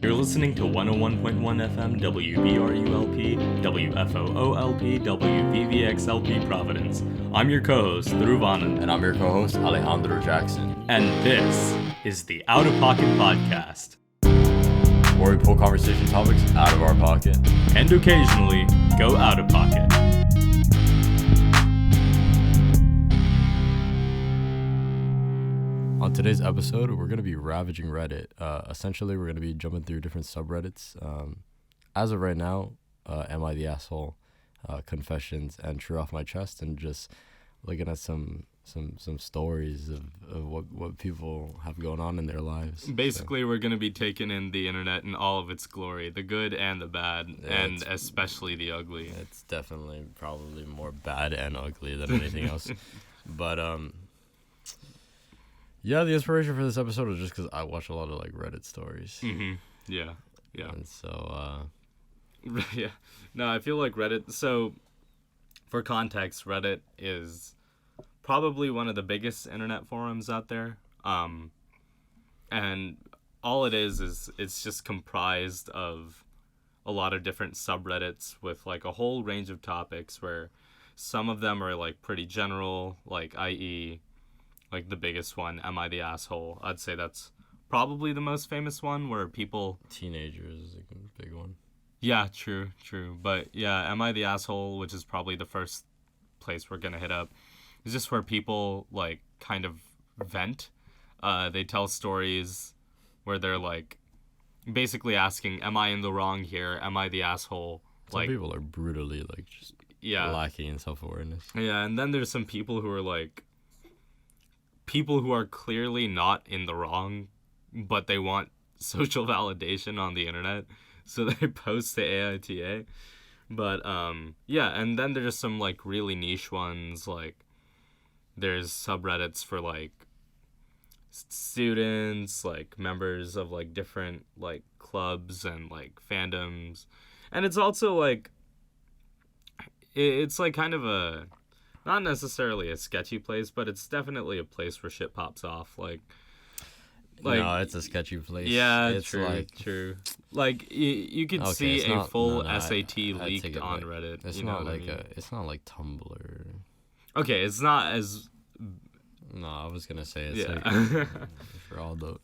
You're listening to 101.1 FM WBRULP, WFOOLP, WVVXLP Providence. I'm your co-host, Dhruv And I'm your co-host, Alejandro Jackson. And this is the Outta Pocket Podcast, where we pull conversation topics out of our pocket. And occasionally, go out of pocket. On today's episode, we're going to be ravaging Reddit. Essentially, we're going to be jumping through different subreddits. As of right now, AmITheAsshole, Confessions, and TrueOffMyChest, and just looking at some stories of what people have going on in their lives. Basically, we're going to be taking in the internet in all of its glory, the good and the bad, and especially the ugly. It's definitely probably more bad and ugly than anything else. But, yeah, the inspiration for this episode was just because I watch a lot of, Reddit stories. Mm-hmm. Yeah. And so, yeah. No, I feel like Reddit... So, for context, Reddit is probably one of the biggest internet forums out there. And all it is it's just comprised of a lot of different subreddits with, a whole range of topics where some of them are, pretty general, i.e., the biggest one, AmITheAsshole. I'd say that's probably the most famous one where people... Teenagers is a big one. Yeah, true. But yeah, AmITheAsshole, which is probably the first place we're going to hit up, is just where people, kind of vent. They tell stories where they're, basically asking, am I in the wrong here? Am I the asshole? Some people are brutally, just lacking in self-awareness. Yeah, and then there's some people who are, people who are clearly not in the wrong, but they want social validation on the internet, so they post to AITA. But yeah, and then there's some really niche ones, there's subreddits for students, members of different clubs and fandoms, and it's also it's kind of a, not necessarily a sketchy place, but it's definitely a place where shit pops off. No, it's a sketchy place. Yeah, it's true. You could see a full SAT leaked on Reddit. It's not it's not like Tumblr. Okay, it's not as... No, I was gonna say it's for all the...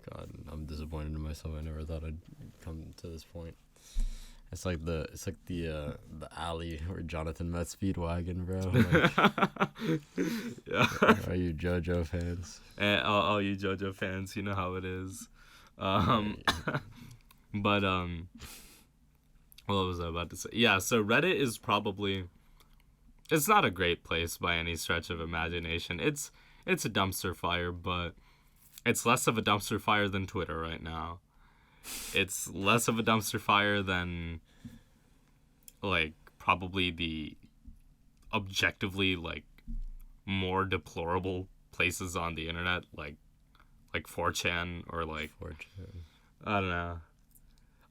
God, I'm disappointed in myself. I never thought I'd come to this point. It's like the alley where Jonathan met Speedwagon, bro. Yeah. Are you JoJo fans? And all you JoJo fans, you know how it is. But what was I about to say? Yeah, so Reddit is probably... It's not a great place by any stretch of imagination. It's a dumpster fire, but it's less of a dumpster fire than Twitter right now. It's less of a dumpster fire than, probably the objectively, more deplorable places on the internet, like 4chan or, 4chan. I don't know.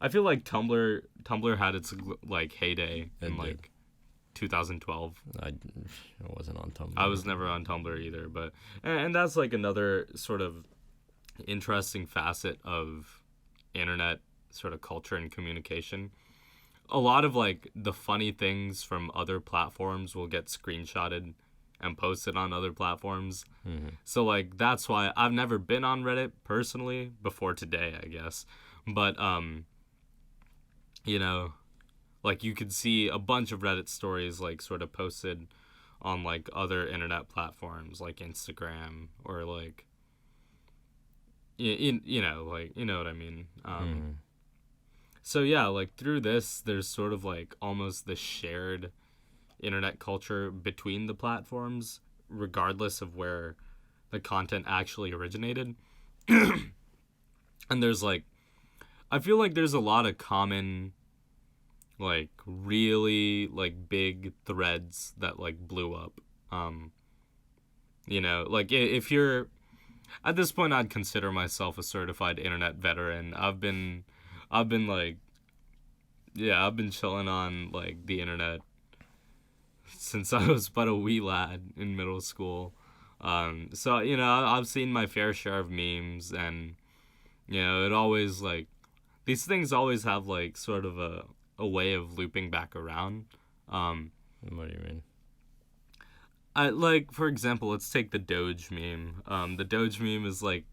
I feel like Tumblr had its, heyday in, 2012. I wasn't on Tumblr. I was never on Tumblr either, but... And that's, another sort of interesting facet of internet sort of culture and communication. A lot of the funny things from other platforms will get screenshotted and posted on other platforms. Mm-hmm. So that's why I've never been on Reddit personally before today, I guess. But you could see a bunch of Reddit stories sort of posted on other internet platforms like Instagram or you know what I mean. So yeah, through this, there's sort of almost the shared internet culture between the platforms, regardless of where the content actually originated. And there's I feel like there's a lot of common, really big threads that blew up. If you're... At this point, I'd consider myself a certified internet veteran. I've been chilling on, the internet since I was but a wee lad in middle school. So, I've seen my fair share of memes, and, it always, these things always have like sort of a way of looping back around. What do you mean? Like, for example, let's take the Doge meme. The Doge meme is like,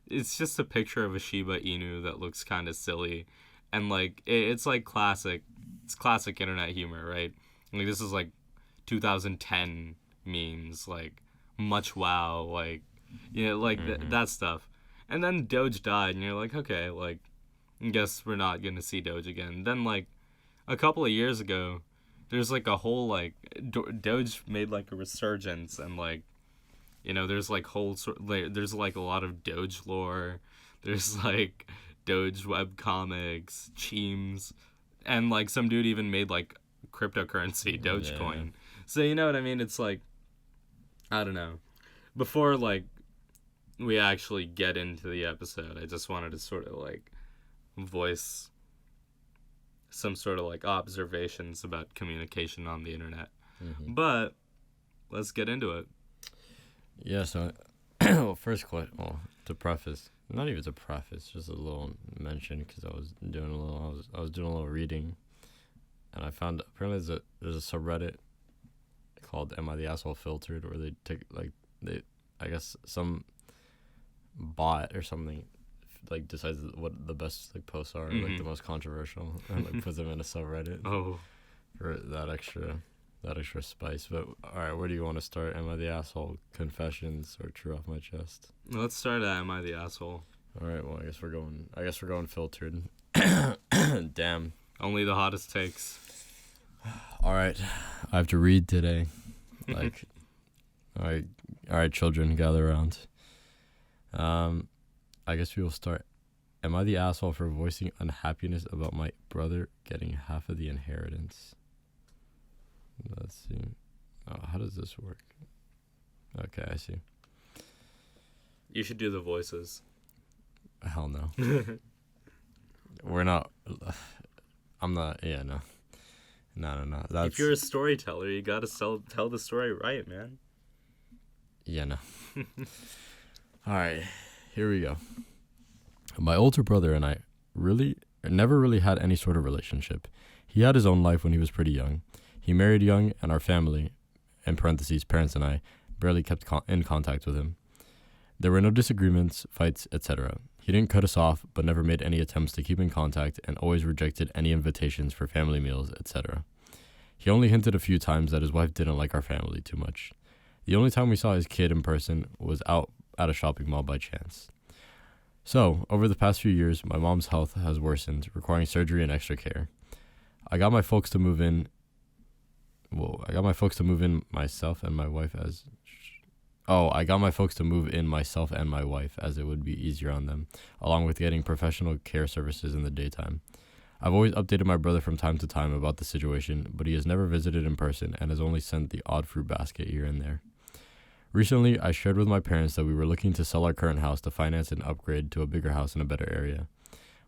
it's just a picture of a Shiba Inu that looks kind of silly, and like it's like classic, it's classic internet humor, right? Like this is like 2010 memes, like much wow, like like that stuff. And then Doge died, and you're like, okay, like I guess we're not gonna see Doge again. Then like a couple of years ago, there's like a whole like Doge made like a resurgence, and like there's like there's like a lot of Doge lore. There's like Doge webcomics, cheems, and like some dude even made like cryptocurrency Dogecoin. Yeah. So you know what I mean? It's like, I don't know. Before like we actually get into the episode, I just wanted to sort of like voice some sort of like observations about communication on the internet. But let's get into it. Yeah, so well, first question, to preface, not even to preface, just a little mention, because I was doing a little reading, and I found apparently there's a subreddit called "Am I the Asshole Filtered," where they take I guess some bot or something like decides what the best like posts are, like the most controversial, and like puts them in a subreddit for that extra spice. But all right, where do you want to start? Am I the Asshole, confessions, or True Off My Chest? Let's start at Am I the Asshole? All right, well, I guess we're going filtered. Damn. Only the hottest takes. All right, I have to read today. Like, all right, children, gather around. I guess we will start. Am I the asshole for voicing unhappiness about my brother getting half of the inheritance? Let's see. Oh, how does this work? Okay, I see. You should do the voices. Hell no. We're not. I'm not. Yeah, no. No. If you're a storyteller, you gotta tell the story right, man. Yeah, no. All right, here we go. My older brother and I never really had any sort of relationship. He had his own life when he was pretty young. He married young, and our family, in parentheses, parents and I, barely kept in contact with him. There were no disagreements, fights, etc. He didn't cut us off, but never made any attempts to keep in contact, and always rejected any invitations for family meals, etc. He only hinted a few times that his wife didn't like our family too much. The only time we saw his kid in person was out at a shopping mall by chance. So, over the past few years, my mom's health has worsened, requiring surgery and extra care. I got my folks to move in myself and my wife as it would be easier on them, along with getting professional care services in the daytime. I've always updated my brother from time to time about the situation, but he has never visited in person and has only sent the odd fruit basket here and there. Recently, I shared with my parents that we were looking to sell our current house to finance an upgrade to a bigger house in a better area.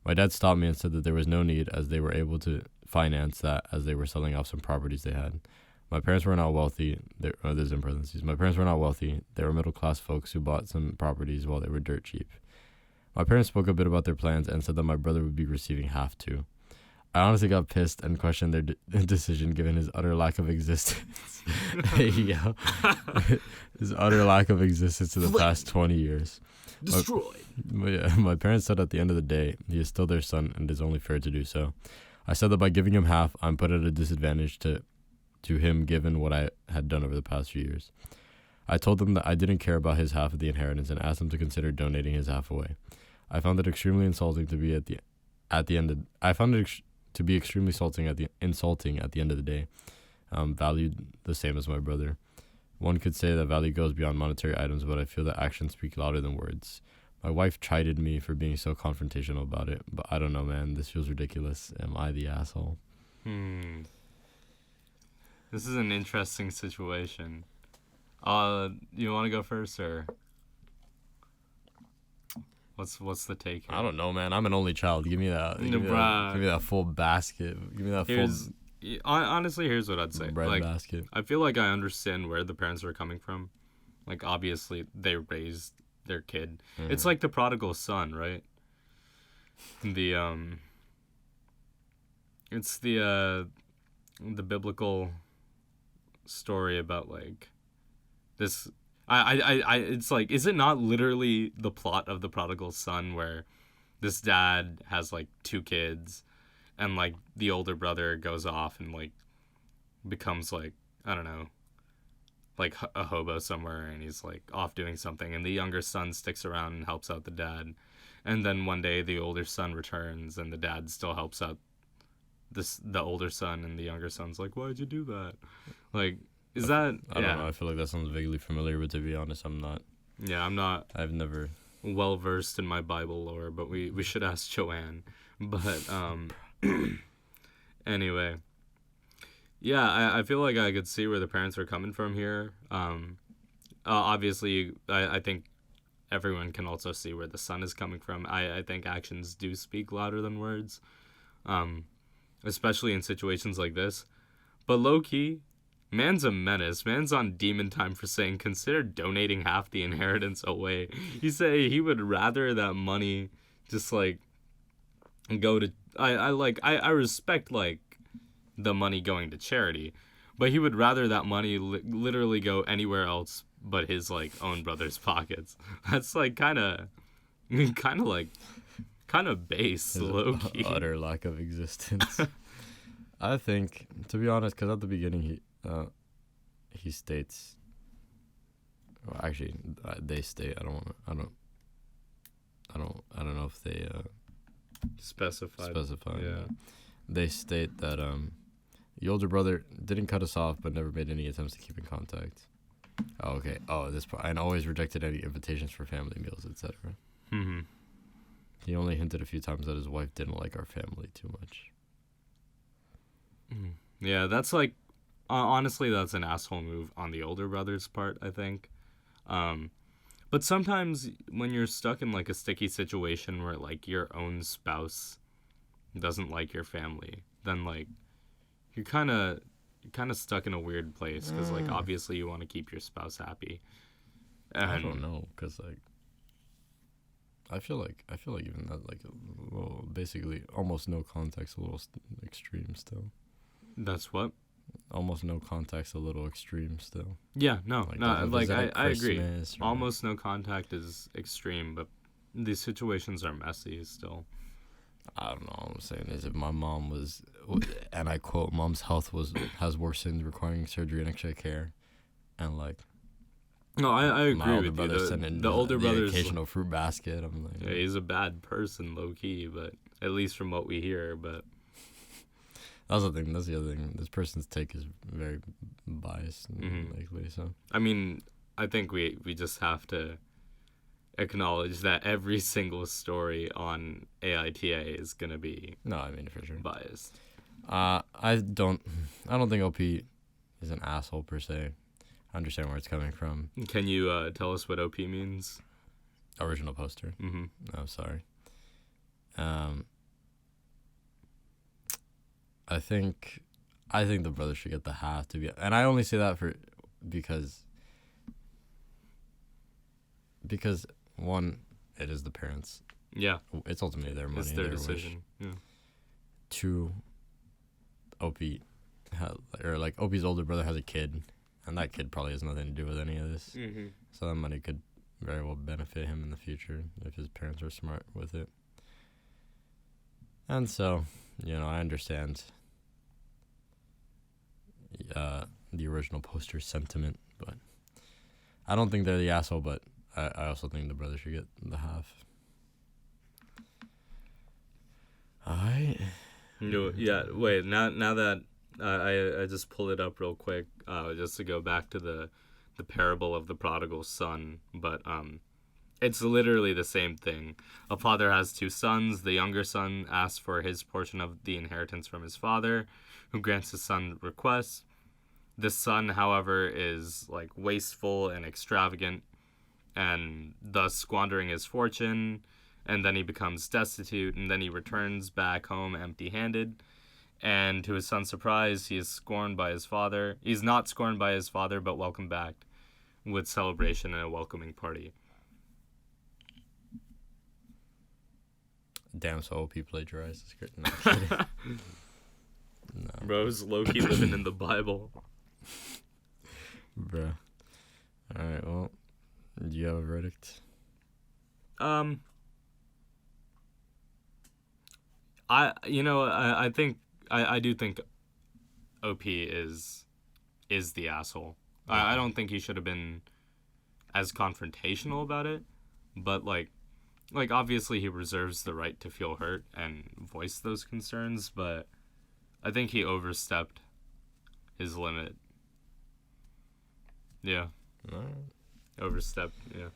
My dad stopped me and said that there was no need, as they were able to finance that as they were selling off some properties they had. My parents were not wealthy. There's in parentheses. My parents were not wealthy. They were middle-class folks who bought some properties while they were dirt cheap. My parents spoke a bit about their plans and said that my brother would be receiving half too. I honestly got pissed and questioned their decision given his utter lack of existence. His utter lack of existence in the past 20 years. Destroyed. My parents said at the end of the day, he is still their son and it is only fair to do so. I said that by giving him half, I'm put at a disadvantage to him given what I had done over the past few years. I told them that I didn't care about his half of the inheritance and asked him to consider donating his half away. I found it extremely insulting to be insulting at the end of the day. Valued the same as my brother. One could say that value goes beyond monetary items, but I feel that actions speak louder than words. My wife chided me for being so confrontational about it, but I don't know, man. This feels ridiculous. Am I the asshole? This is an interesting situation. You want to go first, or what's the take here? I don't know, man. I'm an only child. Give me that. Give me that full basket. Give me that Honestly, here's what I'd say. Bread basket. I feel like I understand where the parents are coming from. Like, obviously, they raised their kid. Mm-hmm. It's like the prodigal son, right? It's the biblical story about like this. It's like, is it not literally the plot of the prodigal son where this dad has like 2 kids, and like the older brother goes off and like becomes like, I don't know, like a hobo somewhere, and he's like off doing something, and the younger son sticks around and helps out the dad, and then one day the older son returns and the dad still helps out the older son, and the younger son's like, why'd you do that? Like, is that... I don't know. I feel like that sounds vaguely familiar, but to be honest, I'm not. Yeah, I'm not... I've never... well versed in my Bible lore, but we should ask Joanne. But, anyway. Yeah, I feel like I could see where the parents are coming from here. Obviously, I think everyone can also see where the son is coming from. I think actions do speak louder than words. Especially in situations like this. But low-key, man's a menace. Man's on demon time for saying, consider donating half the inheritance away. He say he would rather that money just, like, go to... I respect, like, the money going to charity. But he would rather that money literally go anywhere else but his, like, own brother's pockets. That's, like, kind of base, low-key. Utter lack of existence. I think, to be honest, because at the beginning he states, well, actually they state, I don't know if they specify. Yeah. They state that the older brother didn't cut us off, but never made any attempts to keep in contact. Oh, okay. Oh, this part, and always rejected any invitations for family meals, etc. Mm-hmm. He only hinted a few times that his wife didn't like our family too much. Yeah, that's like, honestly, that's an asshole move on the older brother's part, I think. But sometimes when you're stuck in like a sticky situation where like your own spouse doesn't like your family, then like you're kind of stuck in a weird place because like obviously you want to keep your spouse happy. And I don't know, because like I feel like even that, like, a little, basically almost no context, a little extreme still. That's what? Almost no contact, a little extreme still. Yeah, no, like I agree. Or... Almost no contact is extreme, but these situations are messy still. I don't know. All I'm saying is, if my mom was, and I quote, "Mom's health has worsened, requiring surgery and extra care," and like, no, I agree my older with you. The older the brother's occasional fruit basket. I'm like, yeah, he's a bad person, low key, but at least from what we hear. But that's the thing. That's the other thing. This person's take is very biased, likely. So I mean, I think we just have to acknowledge that every single story on AITA is gonna be for sure biased. I don't think OP is an asshole per se. I understand where it's coming from. Can you tell us what OP means? Original poster. Mm-hmm. Oh, sorry. I think the brother should get the half, to be, and I only say that because one, it is the parents. Yeah. It's ultimately their money. It's their decision. Wish. Yeah. Two, OP's older brother has a kid, and that kid probably has nothing to do with any of this. Mm-hmm. So that money could very well benefit him in the future if his parents are smart with it. And so, I understand the original poster's sentiment, but I don't think they're the asshole, but I also think the brother should get the half. Alright. Yeah, wait, now that I just pulled it up real quick, just to go back to the parable of the prodigal son, but it's literally the same thing. A father has 2 sons. The younger son asks for his portion of the inheritance from his father, who grants his son's request. The son, however, is like wasteful and extravagant, and thus squandering his fortune, and then he becomes destitute, and then he returns back home empty-handed, and to his son's surprise, he is scorned by his father. He's not scorned by his father, but welcomed back with celebration and a welcoming party. Damn, so OP plagiarized the script. No, I'm kidding. bro's low-key living in the Bible. Bruh. Alright, well, do you have a verdict? I do think OP is the asshole. I don't think he should have been as confrontational about it, but like obviously he reserves the right to feel hurt and voice those concerns, but I think he overstepped his limit. Yeah. Alright. Overstepped, yeah.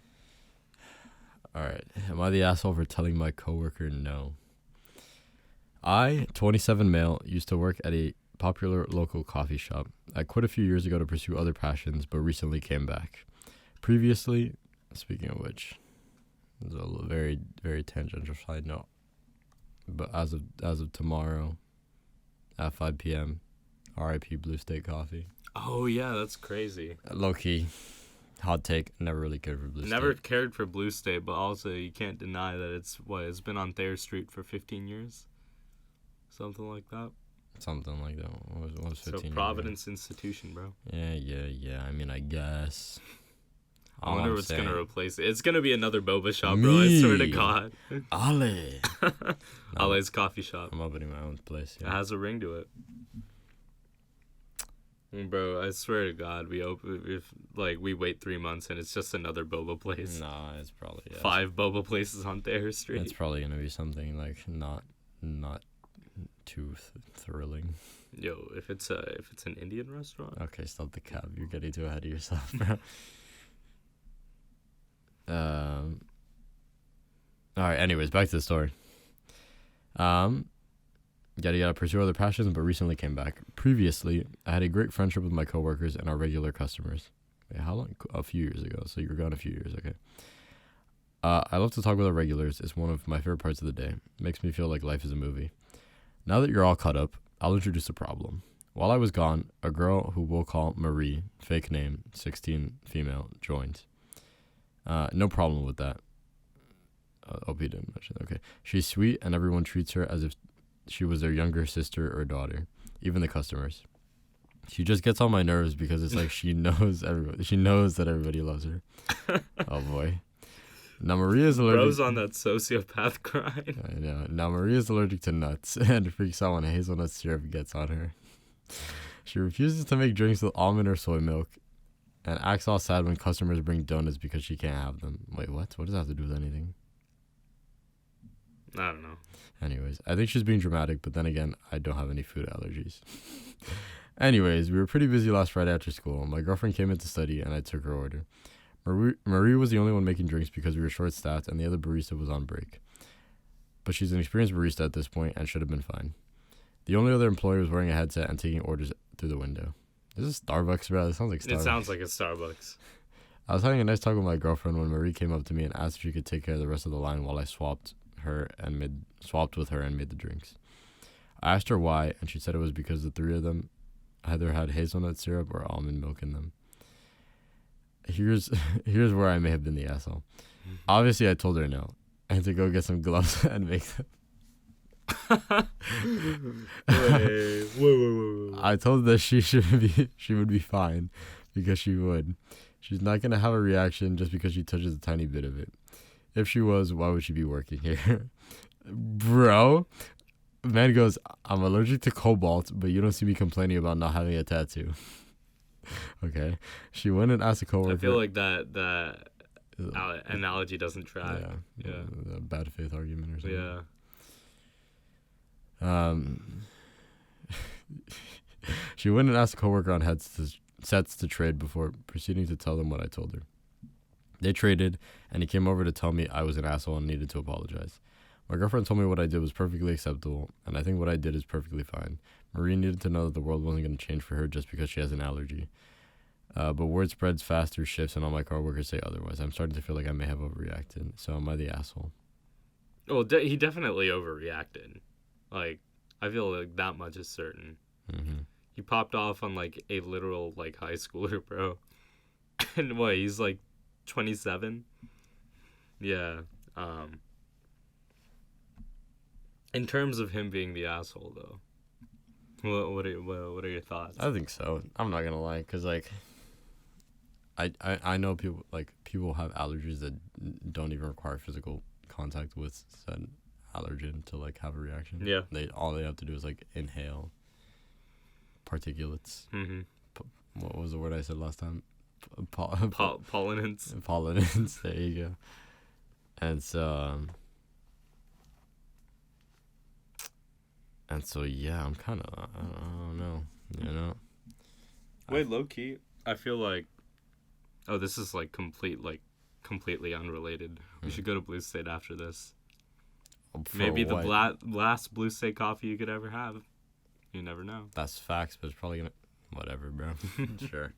Alright. Am I the asshole for telling my coworker no? I, 27 male, used to work at a popular local coffee shop. I quit a few years ago to pursue other passions, but recently came back. Previously, speaking of which, it's a very, very tangential side note, but as of tomorrow at 5 p.m., RIP Blue State Coffee. Oh, yeah, that's crazy. Low-key, hot take, never really cared for Blue State. Never cared for Blue State, but also you can't deny that it's been on Thayer Street for 15 years? Something like that. Something like that. What was 15 So Providence Institution, bro. Yeah. I mean, I guess. I wonder what's going to replace it. It's going to be another boba shop, bro. I swear to God. Ale. Ale's coffee shop. I'm opening my own place. Yeah. It has a ring to it. Bro, I swear to God, we wait 3 months and it's just another boba place. Nah, it's probably 5 boba places on Thayer Street. It's probably gonna be something like not too thrilling. Yo, if it's an Indian restaurant. Okay, stop the cap. You're getting too ahead of yourself, bro. All right. Anyways, back to the story. Yada pursue other passions, but recently came back. Previously, I had a great friendship with my coworkers and our regular customers. Wait, how long? A few years ago. So you were gone a few years, okay. I love to talk with our regulars. It's one of my favorite parts of the day. It makes me feel like life is a movie. Now that you're all caught up, I'll introduce the problem. While I was gone, a girl who we'll call Marie, fake name, 16, female, joined. No problem with that. OP didn't mention. Okay. She's sweet and everyone treats her as if she was their younger sister or daughter, even the customers. She just gets on my nerves because it's like she knows everybody. She knows that everybody loves her. Oh boy. Now Maria's allergic. Bro's on that sociopath grind. I know. Now Maria's allergic to nuts and freaks out when hazelnut syrup gets on her. She refuses to make drinks with almond or soy milk and acts all sad when customers bring donuts because she can't have them. Wait, what? What does that have to do with anything? I don't know. Anyways, I think she's being dramatic, but then again, I don't have any food allergies. Anyways, we were pretty busy last Friday after school. My girlfriend came in to study, and I took her order. Marie was the only one making drinks because we were short-staffed, and the other barista was on break. But she's an experienced barista at this point and should have been fine. The only other employee was wearing a headset and taking orders through the window. This is Starbucks, bro. This sounds like Starbucks. It sounds like a Starbucks. I was having a nice talk with my girlfriend when Marie came up to me and asked if she could take care of the rest of the line while I swapped with her and made the drinks. I asked her why, and she said it was because the three of them either had hazelnut syrup or almond milk in them. Here's where I may have been the asshole. Obviously, I told her no, and to go get some gloves and make them. Wait. I told her that she would be fine because she would. She's not gonna have a reaction just because she touches a tiny bit of it. If she was, why would she be working here? Bro, man goes, I'm allergic to cobalt, but you don't see me complaining about not having a tattoo. Okay. She went and asked a coworker. I feel like that analogy doesn't track. Yeah. A bad faith argument or something. Yeah. She went and asked a coworker on sets to trade before proceeding to tell them what I told her. They traded, and he came over to tell me I was an asshole and needed to apologize. My girlfriend told me what I did was perfectly acceptable, and I think what I did is perfectly fine. Marie needed to know that the world wasn't going to change for her just because she has an allergy. But word spreads fast through shifts, and all my coworkers say otherwise. I'm starting to feel like I may have overreacted. So am I the asshole? Well, he definitely overreacted. Like, I feel like that much is certain. Mm-hmm. He popped off on, like, a literal, like, high schooler, bro. And what, he's, like, 27? Yeah. In terms of him being the asshole, though, What are your thoughts? I think so. I'm not gonna lie, cause like, I know people have allergies that don't even require physical contact with said allergen to like have a reaction. Yeah. All they have to do is like inhale particulates. Mm-hmm. What was the word I said last time? Pollinants. Pollinants. There you go. And so yeah, I'm kind of I don't know, you know. Wait, low key, I feel like, oh, this is like completely unrelated. We should go to Blue State after this. Maybe the last Blue State coffee you could ever have. You never know. That's facts, but it's probably gonna whatever, bro. Sure.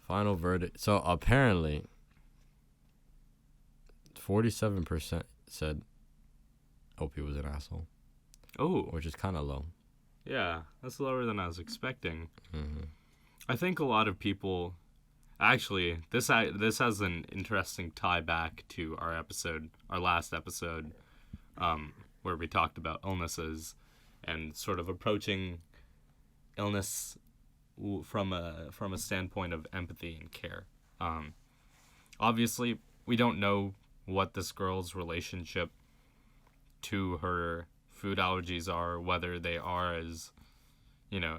Final verdict. So apparently 47% said Opie was an asshole. Oh. Which is kind of low. Yeah, that's lower than I was expecting. Mm-hmm. I think a lot of people... Actually, this has an interesting tie back to our last episode, where we talked about illnesses and sort of approaching illness from a standpoint of empathy and care. Obviously, we don't know what this girl's relationship to her food allergies are, whether they are as,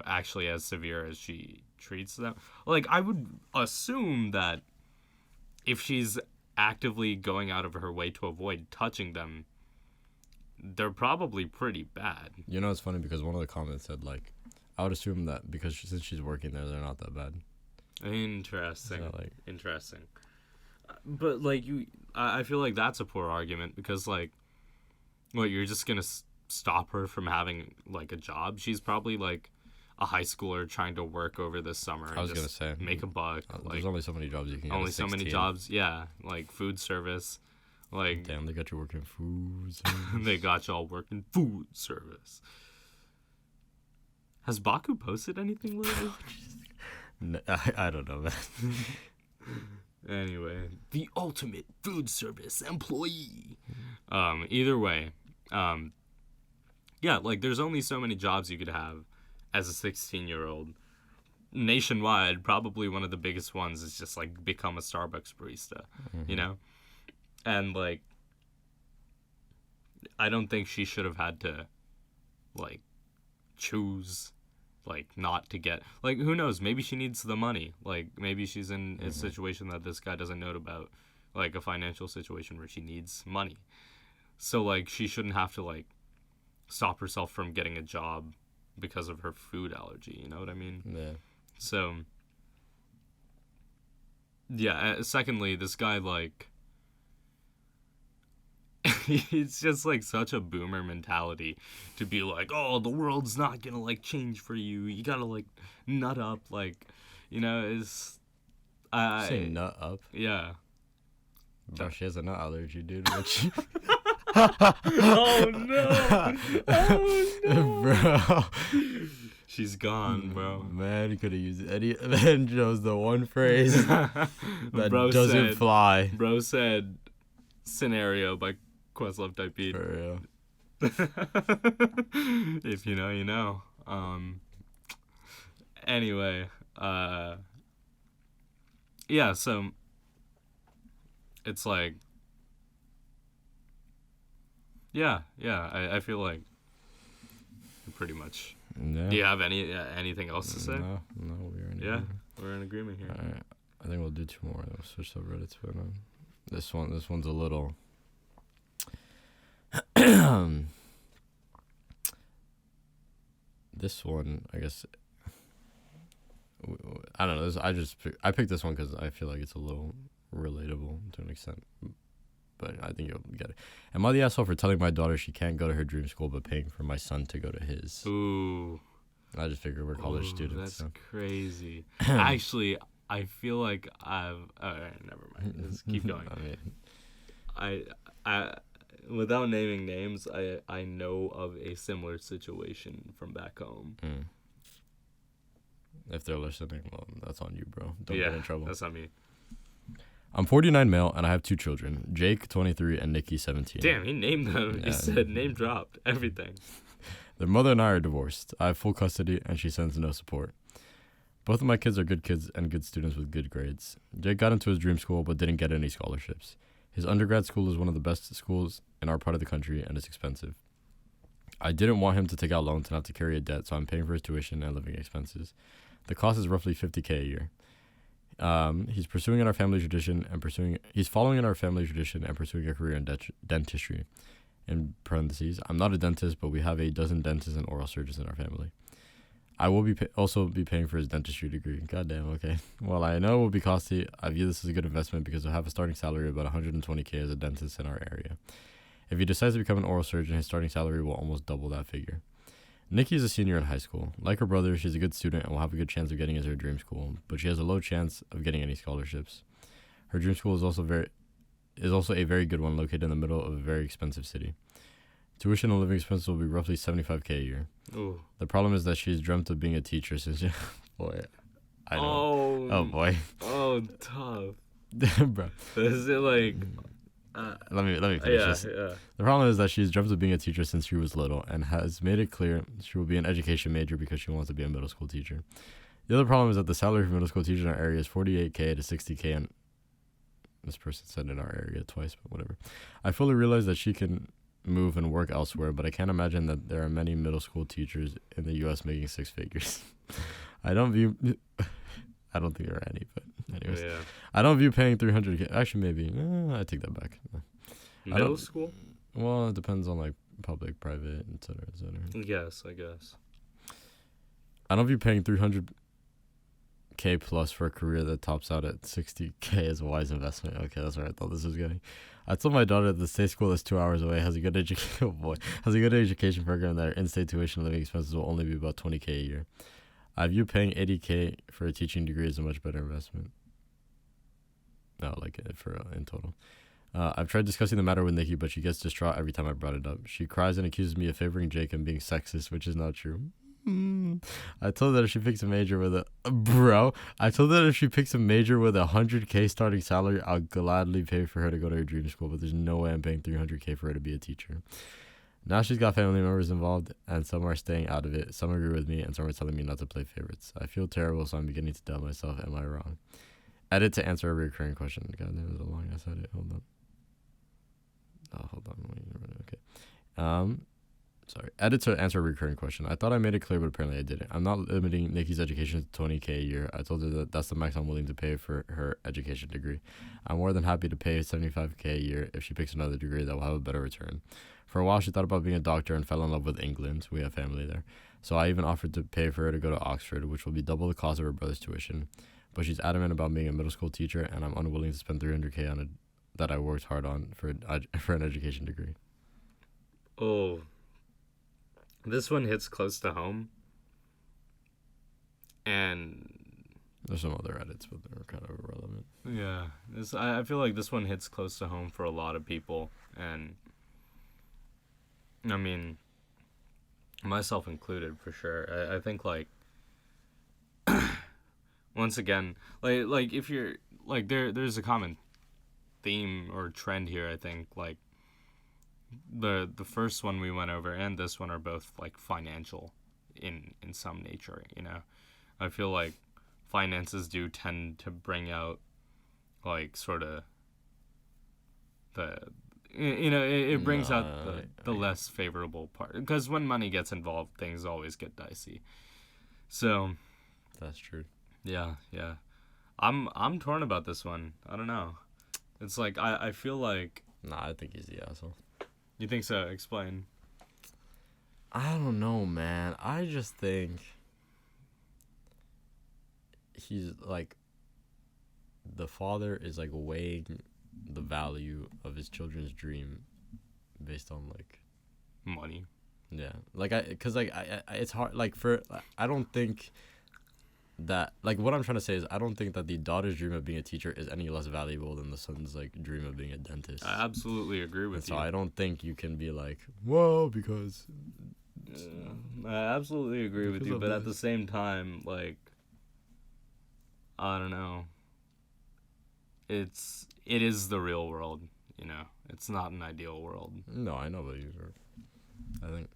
actually as severe as she treats them. Like, I would assume that if she's actively going out of her way to avoid touching them, they're probably pretty bad. You know, it's funny because one of the comments said, like, I would assume that because since she's working there, they're not that bad. Interesting. So, like, interesting. But, like, I feel like that's a poor argument because, like, what, you're just going to stop her from having, like, a job? She's probably, like, a high schooler trying to work over this summer. I was going to say. Make a buck. There's only so many jobs you can get. Only so many jobs, yeah. Like, food service. Like, damn, they got you working food service. They got y'all working food service. Has Baku posted anything lately? No, I don't know, man. Anyway, the ultimate food service employee. Either way, yeah, like, there's only so many jobs you could have as a 16-year-old. Nationwide, probably one of the biggest ones is just, like, become a Starbucks barista, you know? And, like, I don't think she should have had to, like, choose, like, not to get... Like, who knows? Maybe she needs the money. Like, maybe she's in a situation that this guy doesn't know about, like, a financial situation where she needs money. So, like, she shouldn't have to, like, stop herself from getting a job because of her food allergy, you know what I mean? Yeah. So, yeah, secondly, this guy, like... It's just, like, such a boomer mentality to be like, oh, the world's not gonna, like, change for you. You gotta, like, nut up, like, it's... Say nut up? Yeah. Bro, she has a nut allergy, dude. Oh, no! Oh, no! Bro. She's gone, bro. Man, you could have used any... Man chose the one phrase that bro doesn't fly. Bro said, scenario by Questlove Type Beat. For real. If you know, you know. Anyway, yeah, so it's like, yeah, I feel like pretty much. Yeah. Do you have anything else to say? No, we're in agreement. We're in agreement here. All right. I think we'll do two more. Then we'll switch subreddits, but this one's a little. This one, I guess. I don't know. I picked this one because I feel like it's a little relatable to an extent, but I think you'll get it. Am I the asshole for telling my daughter she can't go to her dream school but paying for my son to go to his? Ooh. I just figured we're college students. That's crazy. Actually, I feel like I've... Alright, never mind. Just keep going. I without naming names, I know of a similar situation from back home. If they're listening, well, that's on you, bro. Don't get in trouble. That's on me. I'm 49 male, and I have two children, Jake, 23, and Nikki, 17. Damn, he named them. Yeah. He said name dropped. Everything. Their mother and I are divorced. I have full custody, and she sends no support. Both of my kids are good kids and good students with good grades. Jake got into his dream school but didn't get any scholarships. His undergrad school is one of the best schools in our part of the country, and it's expensive. I didn't want him to take out loans and have to carry a debt, so I'm paying for his tuition and living expenses. The cost is roughly $50,000 a year. He's following in our family tradition and pursuing a career in dentistry. In parentheses, I'm not a dentist, but we have a dozen dentists and oral surgeons in our family. I will also be paying for his dentistry degree. Goddamn, okay. While I know it will be costly, I view this as a good investment because I have a starting salary of about $120,000 as a dentist in our area. If he decides to become an oral surgeon, his starting salary will almost double that figure. Nikki is a senior in high school. Like her brother, she's a good student and will have a good chance of getting into her dream school, but she has a low chance of getting any scholarships. Her dream school is also a very good one located in the middle of a very expensive city. Tuition and living expenses will be roughly $75,000 a year. Ooh. The problem is that she's dreamt of being a teacher since boy, I know. Oh boy. Oh, tough. Bro. Is it like? Let me finish this. Yeah. The problem is that she's dreamt of being a teacher since she was little and has made it clear she will be an education major because she wants to be a middle school teacher. The other problem is that the salary for middle school teachers in our area is $48,000 to $60,000, and this person said in our area twice, but whatever. I fully realize that she can move and work elsewhere, but I can't imagine that there are many middle school teachers in the U.S. making six figures. I don't think there are any, but anyways. Yeah. I don't view paying $300,000. Actually, maybe. I take that back. Middle school? Well, it depends on like public, private, etc., etc. Yes, I guess. I don't view paying $300,000 plus for a career that tops out at $60,000 as a wise investment. Okay, that's where I thought this was going. I told my daughter that the state school is 2 hours away has a good education program that our in-state tuition and living expenses will only be about $20,000 a year. I view paying $80,000 for a teaching degree as a much better investment. No, like in total. I've tried discussing the matter with Nikki, but she gets distraught every time I brought it up. She cries and accuses me of favoring Jake and being sexist, which is not true. I told her that if she picks a major with $100,000 starting salary, I'll gladly pay for her to go to her dream school, but there's no way I'm paying $300,000 for her to be a teacher. Now she's got family members involved, and some are staying out of it. Some agree with me, and some are telling me not to play favorites. I feel terrible, so I'm beginning to doubt myself. Am I wrong? Edit to answer a recurring question. God, that was a long ass edit. Hold on. Okay. Sorry. Edit to answer a recurring question. I thought I made it clear, but apparently I didn't. I'm not limiting Nikki's education to $20,000 a year. I told her that that's the max I'm willing to pay for her education degree. I'm more than happy to pay $75,000 a year if she picks another degree that will have a better return. For a while, she thought about being a doctor and fell in love with England. We have family there. So I even offered to pay for her to go to Oxford, which will be double the cost of her brother's tuition. But she's adamant about being a middle school teacher, and I'm unwilling to spend $300,000 on it that I worked hard on for an education degree. Oh. This one hits close to home. And there's some other edits, but they're kind of irrelevant. Yeah. I feel like this one hits close to home for a lot of people. And I mean, myself included, for sure. I think, like, once again, like if you're, like, there's a common theme or trend here, I think. Like, the first one we went over and this one are both, like, financial in some nature, you know? I feel like finances do tend to bring out, like, sort of it brings out the less favorable part, because when money gets involved, things always get dicey. So that's true. Yeah. I'm torn about this one. I don't know. It's like I feel like, I think he's the asshole. You think so? Explain. I don't know, man. I just think he's like, the father is like weighing the value of his children's dream based on like money. Yeah, like because it's hard. Like I don't think that, like, what I'm trying to say is I don't think that the daughter's dream of being a teacher is any less valuable than the son's like dream of being a dentist. I absolutely agree with you. So I don't think you can be like, whoa, because. I absolutely agree with you, but at the same time, like, I don't know. It is the real world, you know. It's not an ideal world. No, I know, but I think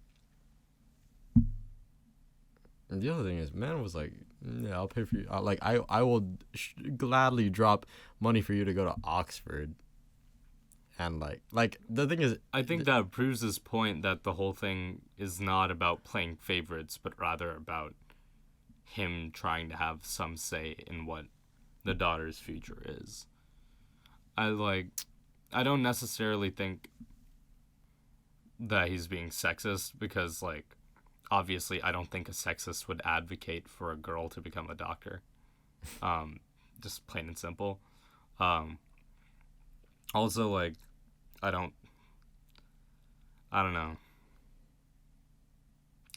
The other thing is, man was like, yeah, I'll pay for you. I will gladly drop money for you to go to Oxford. And like the thing is, I think that proves his point that the whole thing is not about playing favorites, but rather about him trying to have some say in what the daughter's future is. I don't necessarily think that he's being sexist, because like obviously I don't think a sexist would advocate for a girl to become a doctor. Just plain and simple. Also, like, I don't know.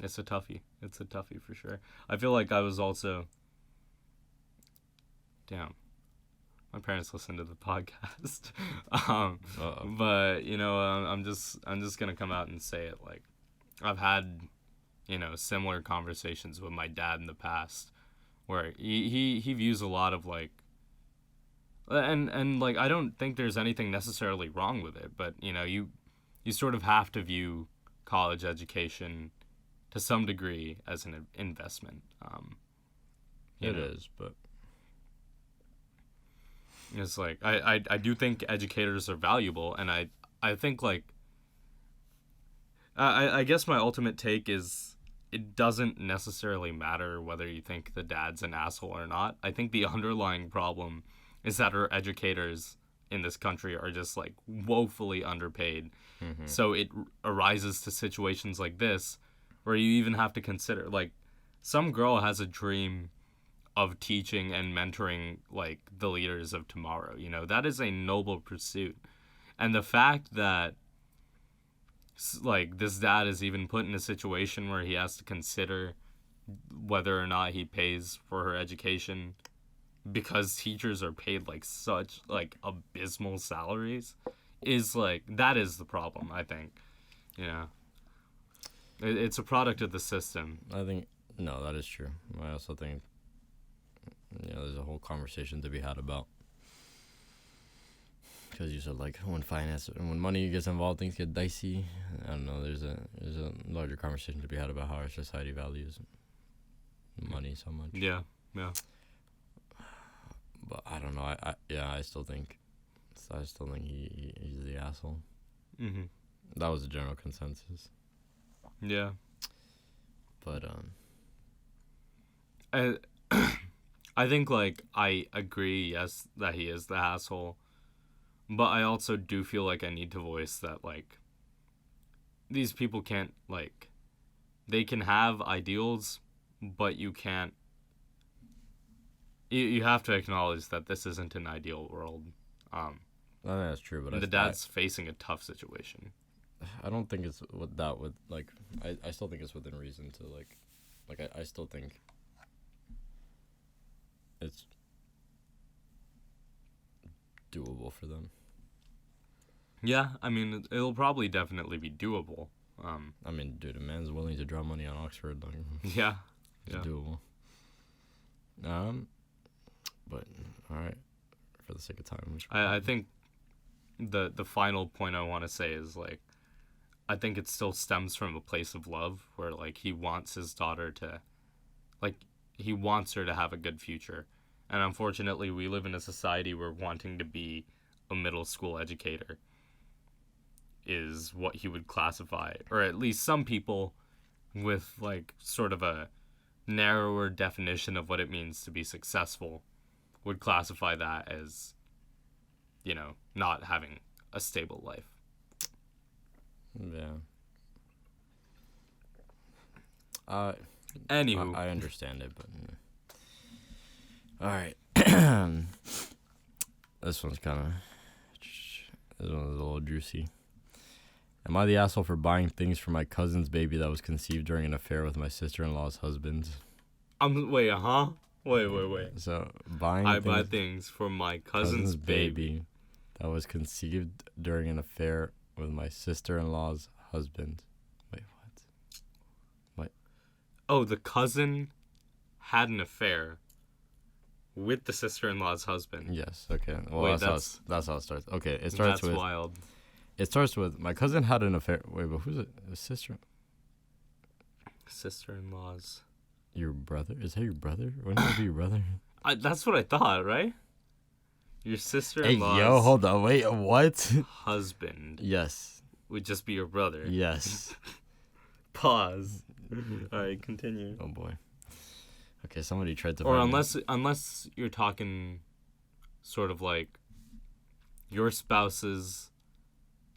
It's a toughie. It's a toughie for sure. I feel like I was also... Damn. My parents listen to the podcast. But, you know, I'm just going to come out and say it. Like, I've had, you know, similar conversations with my dad in the past where he views a lot of, like, and like, I don't think there's anything necessarily wrong with it, but, you know, you sort of have to view college education to some degree as an investment. It is, but it's like, I do think educators are valuable, and I think, like, I guess my ultimate take is it doesn't necessarily matter whether you think the dad's an asshole or not. I think the underlying problem is that our educators in this country are just, like, woefully underpaid. Mm-hmm. So it arises to situations like this where you even have to consider, like, some girl has a dream of teaching and mentoring, like, the leaders of tomorrow. You know, that is a noble pursuit. And the fact that, like, this dad is even put in a situation where he has to consider whether or not he pays for her education because teachers are paid, like, such, like, abysmal salaries is, like, that is the problem, I think. You know, it's a product of the system. I think, no, that is true. I also think, you know, there's a whole conversation to be had about, because you said, like, when money gets involved, things get dicey. I don't know, there's a larger conversation to be had about how our society values money so much. Yeah. But I don't know. I still think he's the asshole. Mm-hmm. That was the general consensus. Yeah. But I think, like, I agree, yes, that he is the asshole. But I also do feel like I need to voice that, like, these people can't, like, they can have ideals, but you can't. You have to acknowledge that this isn't an ideal world. I think that's true, but the dad's facing a tough situation. I don't think it's with that. With, like, I still think it's within reason to, like I still think it's doable for them. Yeah, I mean, it'll probably definitely be doable. I mean, dude, a man's willing to drop money on Oxford. Like, yeah, it's doable. But all right, for the sake of time, I think the final point I want to say is, like, I think it still stems from a place of love where, like, he wants his daughter to, like, he wants her to have a good future, and unfortunately, we live in a society where wanting to be a middle school educator is what he would classify, or at least some people with, like, sort of a narrower definition of what it means to be successful would classify that as, you know, not having a stable life. Yeah. Anywho. I understand it, but all right. This one's a little juicy. Am I the asshole for buying things for my cousin's baby that was conceived during an affair with my sister-in-law's husband? Wait. So, I buy things for my cousin's baby that was conceived during an affair with my sister-in-law's husband. Wait, what? Oh, the cousin had an affair with the sister-in-law's husband. Yes, okay. Well, wait, that's how it starts. Okay, it starts with... That's wild. It starts with, my cousin had an affair... Wait, but who's it? A sister? Sister-in-law's... Your brother? Is that your brother? Wouldn't that be your brother? That's what I thought, right? Your sister-in-law's Hey, yo, hold on. Wait, what? husband Yes. would just be your brother. Yes. Pause. All right, continue. Oh, boy. Okay, somebody tried to Or find unless you're talking sort of like your spouse's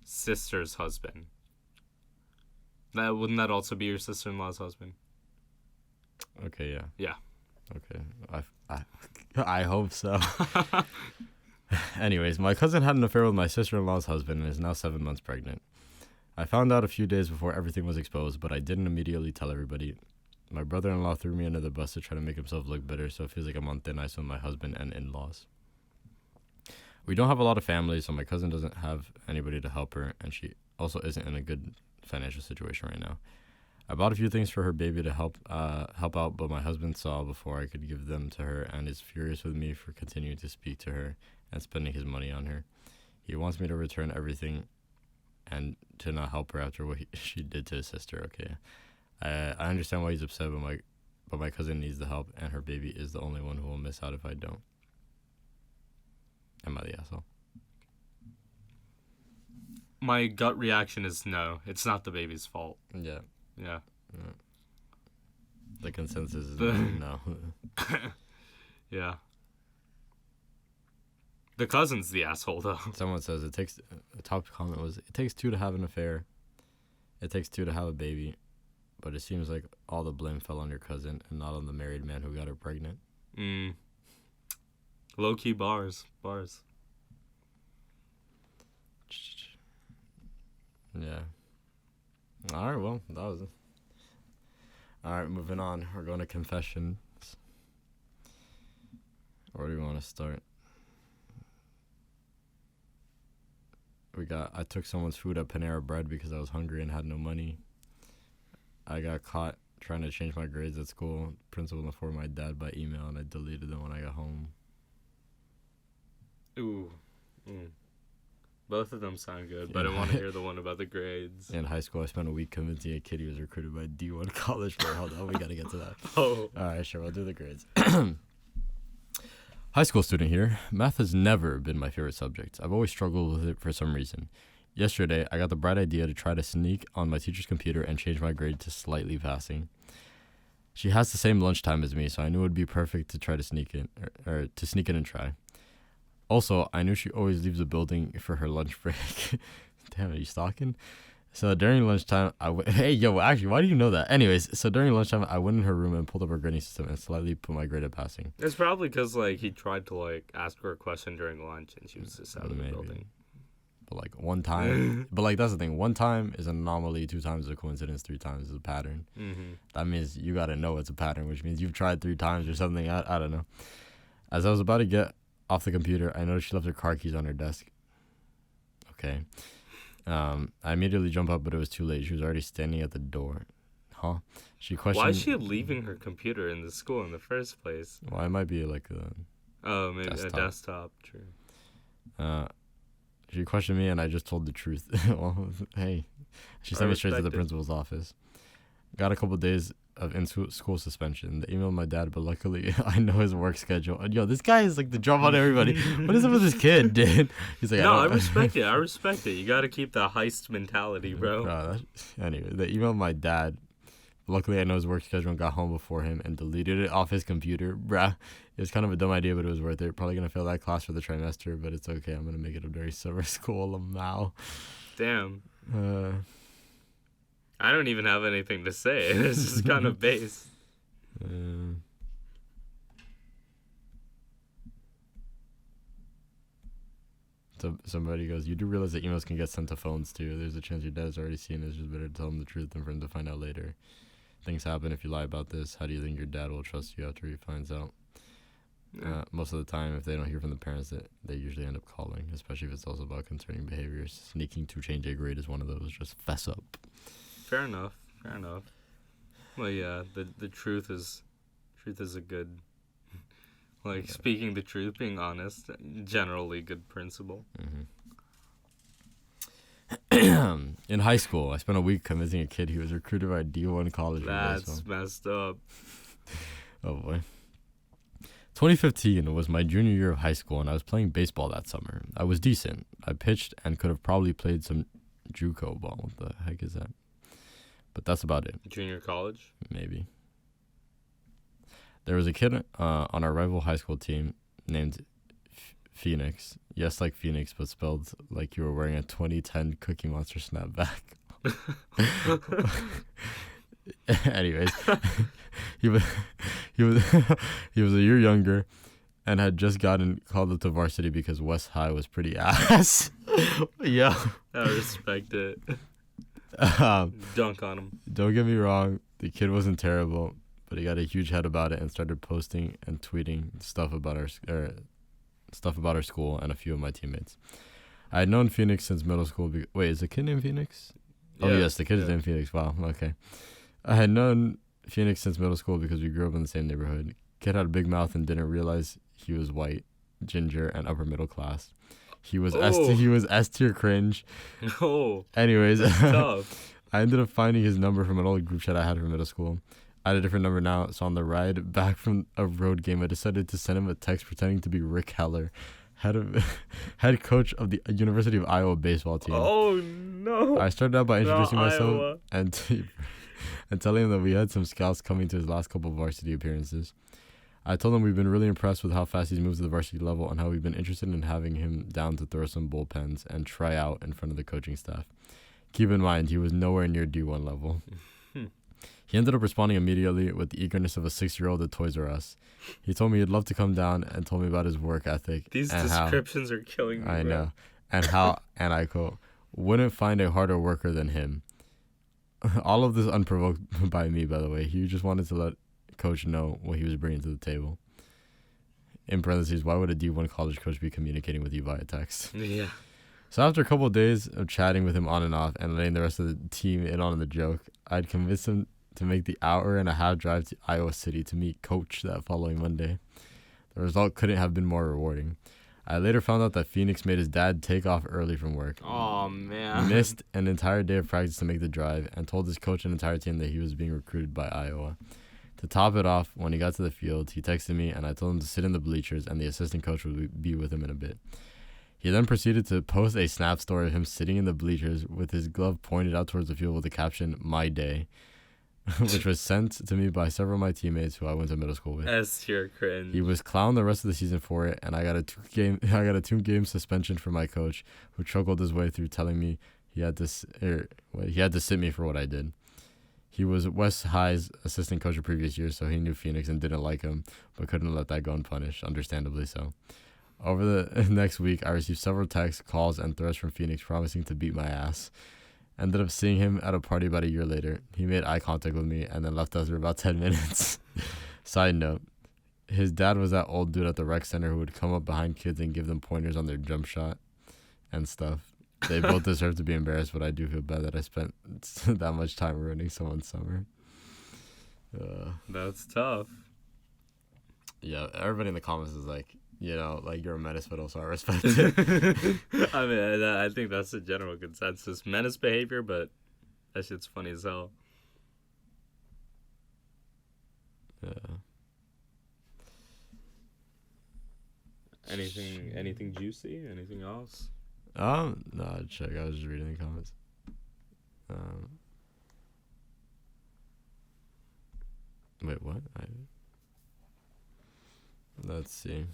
sister's husband. Wouldn't that also be your sister-in-law's husband? Okay, yeah. Yeah. Okay. I hope so. Anyways, my cousin had an affair with my sister-in-law's husband and is now 7 months pregnant. I found out a few days before everything was exposed, but I didn't immediately tell everybody. My brother-in-law threw me under the bus to try to make himself look better, so it feels like I'm on thin ice with my husband and in-laws. We don't have a lot of family, so my cousin doesn't have anybody to help her, and she also isn't in a good financial situation right now. I bought a few things for her baby to help out, but my husband saw before I could give them to her and is furious with me for continuing to speak to her and spending his money on her. He wants me to return everything and to not help her after what she did to his sister. Okay, I understand why he's upset, but my cousin needs the help, and her baby is the only one who will miss out if I don't. Am I the asshole? My gut reaction is no. It's not the baby's fault. Yeah. Yeah. The consensus is no. Yeah. The cousin's the asshole, though. Someone says the top comment was, it takes two to have an affair. It takes two to have a baby. But it seems like all the blame fell on your cousin and not on the married man who got her pregnant. Low-key bars. Yeah. All right, well, that was it. All right, moving on. We're going to confessions. Where do we want to start? I took someone's food at Panera Bread because I was hungry and had no money. I got caught trying to change my grades at school. Principal informed my dad by email, and I deleted them when I got home. Ooh. Both of them sound good, but I want to hear the one about the grades. In high school, I spent a week convincing a kid he was recruited by D1 college. Hold on, we got to get to that. Oh. All right, sure, we'll do the grades. High school student here. Math has never been my favorite subject. I've always struggled with it for some reason. Yesterday, I got the bright idea to try to sneak on my teacher's computer and change my grade to slightly passing. She has the same lunchtime as me, so I knew it would be perfect to try to sneak in, or to sneak in and try. Also, I knew she always leaves the building for her lunch break. Damn, are you stalking? So during lunchtime, hey, yo, actually, why do you know that? Anyways, so during lunchtime, I went in her room and pulled up her grading system and slightly put my grade at passing. It's probably because, he tried to, ask her a question during lunch, and she was just out of the building. But, one time, that's the thing. One time is an anomaly, 2 times is a coincidence, 3 times is a pattern. Mm-hmm. That means you got to know it's a pattern, which means you've tried 3 times or something. I don't know. As I was about to get off the computer, I noticed she left her car keys on her desk. Okay. I immediately jumped up, but it was too late. She was already standing at the door. Huh? She questioned... Why is she leaving her computer in the school in the first place? Well, it might be maybe a desktop. True. She questioned me, and I just told the truth. Well, hey. She sent me straight to the principal's office. Got a couple days of in-school suspension. They emailed my dad, but luckily I know his work schedule. Yo, this guy is the drop on everybody. What is up with this kid, dude? He's like, no, I respect it. I respect it. You got to keep the heist mentality, bro. Anyway, they emailed my dad. Luckily, I know his work schedule and got home before him and deleted it off his computer. Bruh, it was kind of a dumb idea, but it was worth it. Probably going to fail that class for the trimester, but it's okay. I'm going to make it a very summer school. Lamau. Damn. I don't even have anything to say. It's just kind of base. So somebody goes, you do realize that emails can get sent to phones too. There's a chance your dad's already seen it. It's just better to tell him the truth than for him to find out later. Things happen if you lie about this. How do you think your dad will trust you after he finds out? Most of the time, if they don't hear from the parents, they usually end up calling, especially if it's also about concerning behaviors. Sneaking to change a grade is one of those. Just fess up. Fair enough. Well, yeah, the truth is a good, speaking the truth, being honest, generally good principle. Mm-hmm. In high school, I spent a week convincing a kid he was recruited by D1 college. That's messed up. Oh boy. 2015 was my junior year of high school, and I was playing baseball that summer. I was decent. I pitched and could have probably played some JUCO ball. What the heck is that? But that's about it. Junior college? Maybe. There was a kid on our rival high school team named Phoenix. Yes, like Phoenix, but spelled like you were wearing a 2010 Cookie Monster snapback. Anyways, he was he was a year younger and had just gotten called up to varsity because West High was pretty ass. Yeah, I respect it. Dunk on him. Don't get me wrong, the kid wasn't terrible, but he got a huge head about it and started posting and tweeting stuff about our school and a few of my teammates. I had known Phoenix since middle school. Wait, is the kid named Phoenix? Yeah, oh yes, the kid is named Phoenix. Wow, okay. I had known Phoenix since middle school because we grew up in the same neighborhood. Kid had a big mouth and didn't realize he was white, ginger, and upper middle class. He was S tier cringe. Oh. Anyways, tough. I ended up finding his number from an old group chat I had from middle school. I had a different number now, so on the ride back from a road game, I decided to send him a text pretending to be Rick Heller, head coach of the University of Iowa baseball team. Oh no! I started out by introducing myself and telling him that we had some scouts coming to his last couple of varsity appearances. I told him we've been really impressed with how fast he's moved to the varsity level and how we've been interested in having him down to throw some bullpens and try out in front of the coaching staff. Keep in mind, he was nowhere near D1 level. He ended up responding immediately with the eagerness of a 6-year-old at Toys R Us. He told me he'd love to come down and told me about his work ethic. These descriptions are killing me. I know. And how, and I quote, wouldn't find a harder worker than him. All of this unprovoked by me, by the way. He just wanted to let coach know what he was bringing to the table. In parentheses, why would a D1 college coach be communicating with you via text? Yeah. So after a couple of days of chatting with him on and off and letting the rest of the team in on the joke, I'd convinced him to make the 1.5-hour drive to Iowa City to meet coach that following Monday. The result couldn't have been more rewarding. I later found out that Phoenix made his dad take off early from work. Oh, man. Missed an entire day of practice to make the drive and told his coach and entire team that he was being recruited by Iowa. To top it off, when he got to the field, he texted me and I told him to sit in the bleachers and the assistant coach would be with him in a bit. He then proceeded to post a snap story of him sitting in the bleachers with his glove pointed out towards the field with the caption, "My day," which was sent to me by several of my teammates who I went to middle school with. S-tier cringe. He was clowned the rest of the season for it, and I got a 2-game suspension from my coach, who chuckled his way through telling me he had to sit me for what I did. He was West High's assistant coach of previous years, so he knew Phoenix and didn't like him, but couldn't let that go unpunished, understandably so. Over the next week, I received several texts, calls, and threats from Phoenix promising to beat my ass. Ended up seeing him at a party about a year later. He made eye contact with me and then left after about 10 minutes. Side note, his dad was that old dude at the rec center who would come up behind kids and give them pointers on their jump shot and stuff. They both deserve to be embarrassed, but I do feel bad that I spent that much time ruining someone's summer. That's tough. Yeah, everybody in the comments is like, you know, like, you're a menace, but also I respect it. I mean, I think that's the general consensus. Menace behavior, but that shit's funny as hell. Yeah. Anything juicy? Anything else? No, I'd check. I was just reading the comments. Wait, what? Let's see.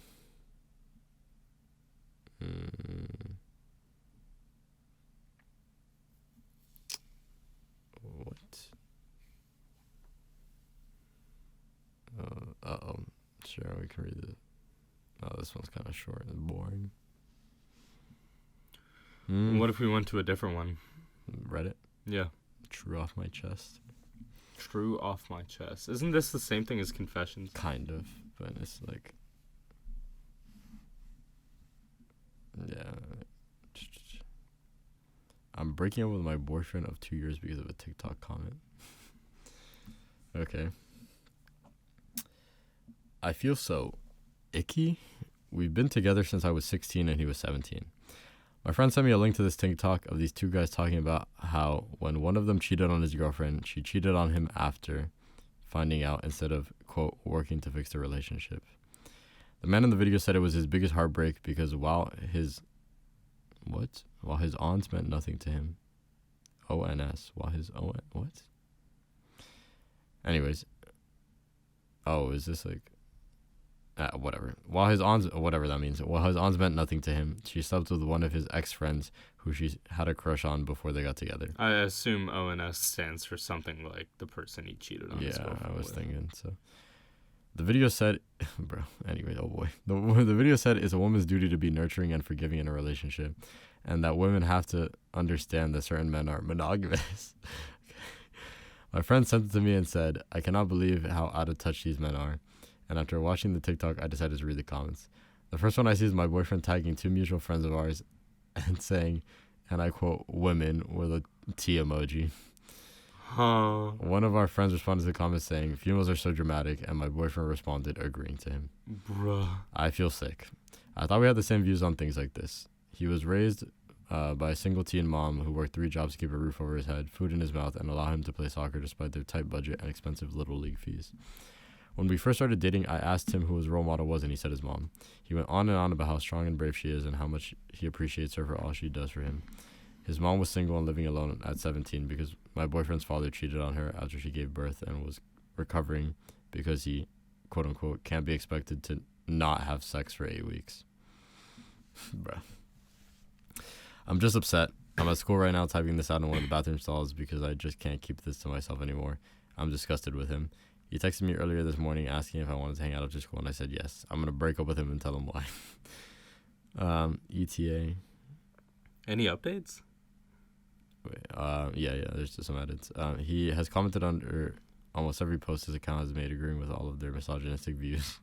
What? Sure, we can read it. Oh, this one's kind of short and boring. What if we went to a different one? Reddit? Yeah. TrueOffMyChest. TrueOffMyChest. Isn't this the same thing as Confessions? Kind of, but it's like... Yeah. I'm breaking up with my boyfriend of 2 years because of a TikTok comment. Okay. I feel so icky. We've been together since I was 16 and he was 17. My friend sent me a link to this TikTok of these two guys talking about how when one of them cheated on his girlfriend, she cheated on him after, finding out instead of, quote, working to fix the relationship. The man in the video said it was his biggest heartbreak because while his aunts meant nothing to him. ONS. While his what? Anyways. Oh, is this like... whatever. While his aunts... Whatever that means. While his aunts meant nothing to him, she slept with one of his ex-friends who she had a crush on before they got together. I assume ONS stands for something like the person he cheated on his girlfriend I was with. thinking, so... The video said... Bro, anyway, oh boy. The video said it's a woman's duty to be nurturing and forgiving in a relationship, and that women have to understand that certain men are monogamous. My friend sent it to me and said, I cannot believe how out of touch these men are. And after watching the TikTok, I decided to read the comments. The first one I see is my boyfriend tagging 2 mutual friends of ours and saying, and I quote, women with a T emoji. Huh. One of our friends responded to the comments saying, females are so dramatic, and my boyfriend responded, agreeing to him. Bruh. I feel sick. I thought we had the same views on things like this. He was raised by a single teen mom who worked 3 jobs to keep a roof over his head, food in his mouth, and allow him to play soccer despite their tight budget and expensive little league fees. When we first started dating, I asked him who his role model was, and he said his mom. He went on and on about how strong and brave she is and how much he appreciates her for all she does for him. His mom was single and living alone at 17 because my boyfriend's father cheated on her after she gave birth and was recovering because he, quote-unquote, can't be expected to not have sex for 8 weeks. Bruh. I'm just upset. I'm at school right now typing this out in one of the bathroom stalls because I just can't keep this to myself anymore. I'm disgusted with him. He texted me earlier this morning asking if I wanted to hang out after school, and I said yes. I'm going to break up with him and tell him why. ETA. Any updates? Yeah, there's just some edits. He has commented under almost every post his account has made, agreeing with all of their misogynistic views.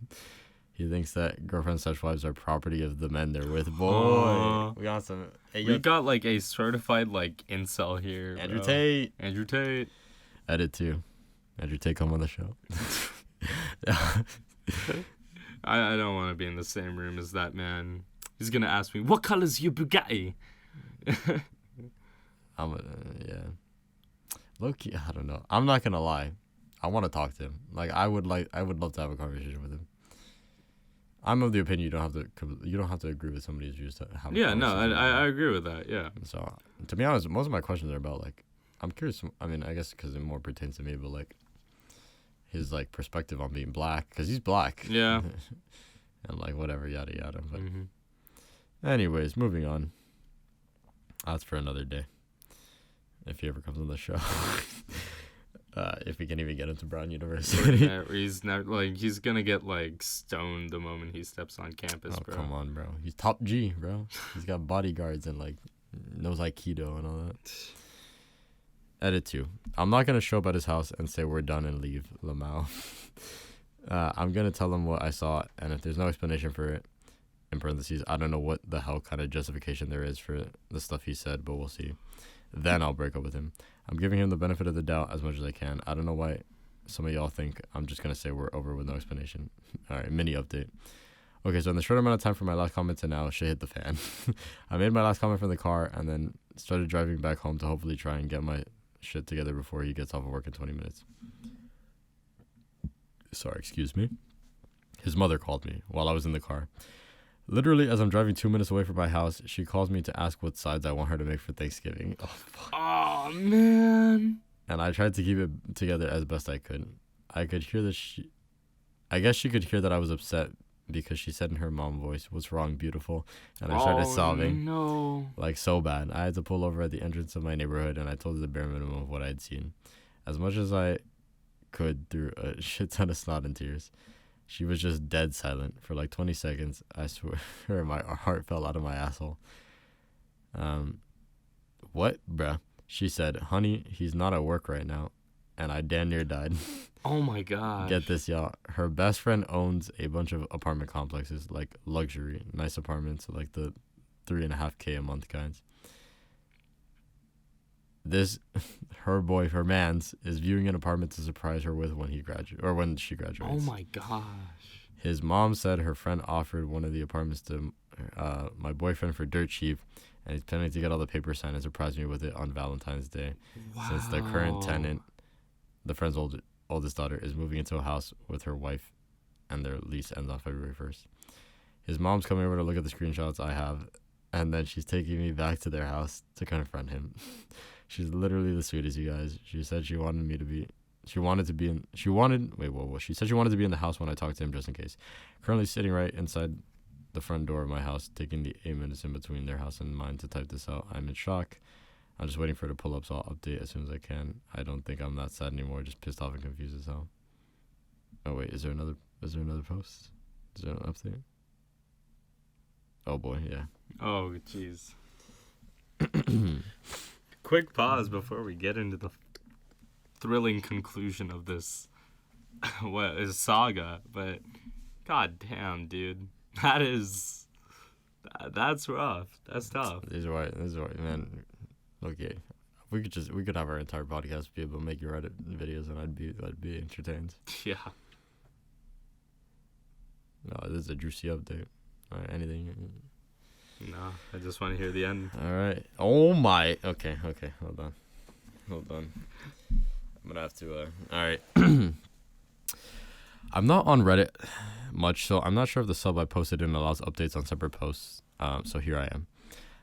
He thinks that girlfriends/wives are property of the men they're with. Boy, we got some. Hey, we got like a certified like incel here. Andrew bro. Tate. Andrew Tate. Edit too. Andrew Tate, come on the show. I don't want to be in the same room as that man. He's gonna ask me, "What color's your Bugatti?" Yeah. Low key, I don't know. I'm not gonna lie. I want to talk to him. I would love to have a conversation with him. I'm of the opinion you don't have to agree with somebody's views to have. Yeah, no, I agree with that. Yeah. So to be honest, most of my questions are about I'm curious. I mean, I guess because it more pertains to me, but his perspective on being black, because he's black. Yeah. And whatever, yada yada. But anyways, moving on. That's for another day. If he ever comes on the show. If we can even get into Brown University. He's not he's gonna get stoned the moment he steps on campus, bro. Come on, bro. He's top G, bro. He's got bodyguards and knows Aikido and all that. Edit 2. I'm not gonna show up at his house and say we're done and leave Lamau. I'm gonna tell him what I saw, and if there's no explanation for it, in parentheses, I don't know what the hell kind of justification there is for the stuff he said, but we'll see. Then I'll break up with him. I'm giving him the benefit of the doubt as much as I can. I don't know why some of y'all think I'm just going to say we're over with no explanation. All right, mini update. Okay, so in the short amount of time from my last comment to now, shit hit the fan. I made my last comment from the car and then started driving back home to hopefully try and get my shit together before he gets off of work in 20 minutes. Sorry, excuse me. His mother called me while I was in the car. Literally, as I'm driving 2 minutes away from my house, she calls me to ask what sides I want her to make for Thanksgiving. Oh, fuck. Oh, man. And I tried to keep it together as best I could. I could hear that I guess she could hear that I was upset because she said in her mom voice, "What's wrong, beautiful?" And I started sobbing. No. So bad. I had to pull over at the entrance of my neighborhood, and I told her the bare minimum of what I had seen. As much as I could through a shit ton of snot and tears. She was just dead silent for 20 seconds. I swear my heart fell out of my asshole. What, bruh? She said, "Honey, he's not at work right now." And I damn near died. Oh my god. Get this, y'all. Her best friend owns a bunch of apartment complexes, luxury, nice apartments, the $3.5K a month kinds. Her man's is viewing an apartment to surprise her with when she graduates. Oh my gosh. His mom said her friend offered one of the apartments to my boyfriend for dirt cheap, and he's planning to get all the papers signed and surprise me with it on Valentine's Day. Wow. Since the current tenant, the friend's oldest daughter, is moving into a house with her wife, and their lease ends on February 1st. His mom's coming over to look at the screenshots I have, and then she's taking me back to their house to confront him. She's literally the sweetest, you guys. She said she wanted to be in the house when I talked to him, just in case. Currently sitting right inside the front door of my house, taking the 8 minutes in between their house and mine to type this out. I'm in shock. I'm just waiting for her to pull up, so I'll update as soon as I can. I don't think I'm that sad anymore, just pissed off and confused as hell. Oh wait, is there another post? Is there an update? Oh boy, yeah. Oh jeez. Quick pause before we get into the thrilling conclusion of this what is saga, but god damn, dude. That's rough. That's tough. This is why, man. Okay, we could have our entire podcast be able to make your Reddit videos, and I'd be entertained. Yeah. No, this is a juicy update. All right, anything? No, I just want to hear the end. All right. Oh my. Okay. Hold on. I'm gonna have to. All right. I'm not on Reddit much, so I'm not sure if the sub I posted in allows updates on separate posts. So here I am.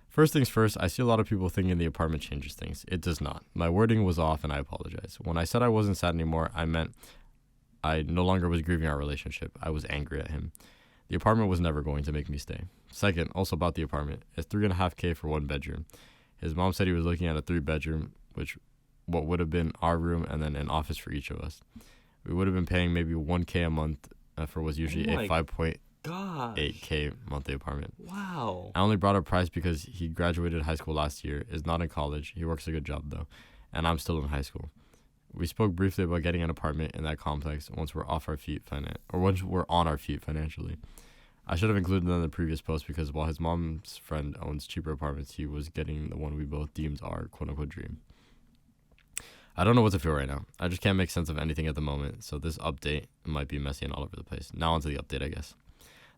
First things first, I see a lot of people thinking the apartment changes things. It does not. My wording was off, and I apologize. When I said I wasn't sad anymore, I meant I no longer was grieving our relationship. I was angry at him. The apartment was never going to make me stay. Second, also about the apartment, it's $3.5K for 1 bedroom. His mom said he was looking at a 3-bedroom, what would have been our room and then an office for each of us. We would have been paying maybe $1K a month for what's usually a 5.8K monthly apartment. Wow. I only brought up price because he graduated high school last year, is not in college. He works a good job though, and I'm still in high school. We spoke briefly about getting an apartment in that complex once we're on our feet financially. I should have included that in the previous post because while his mom's friend owns cheaper apartments, he was getting the one we both deemed our quote-unquote dream. I don't know what to feel right now. I just can't make sense of anything at the moment, so this update might be messy and all over the place. Now onto the update, I guess.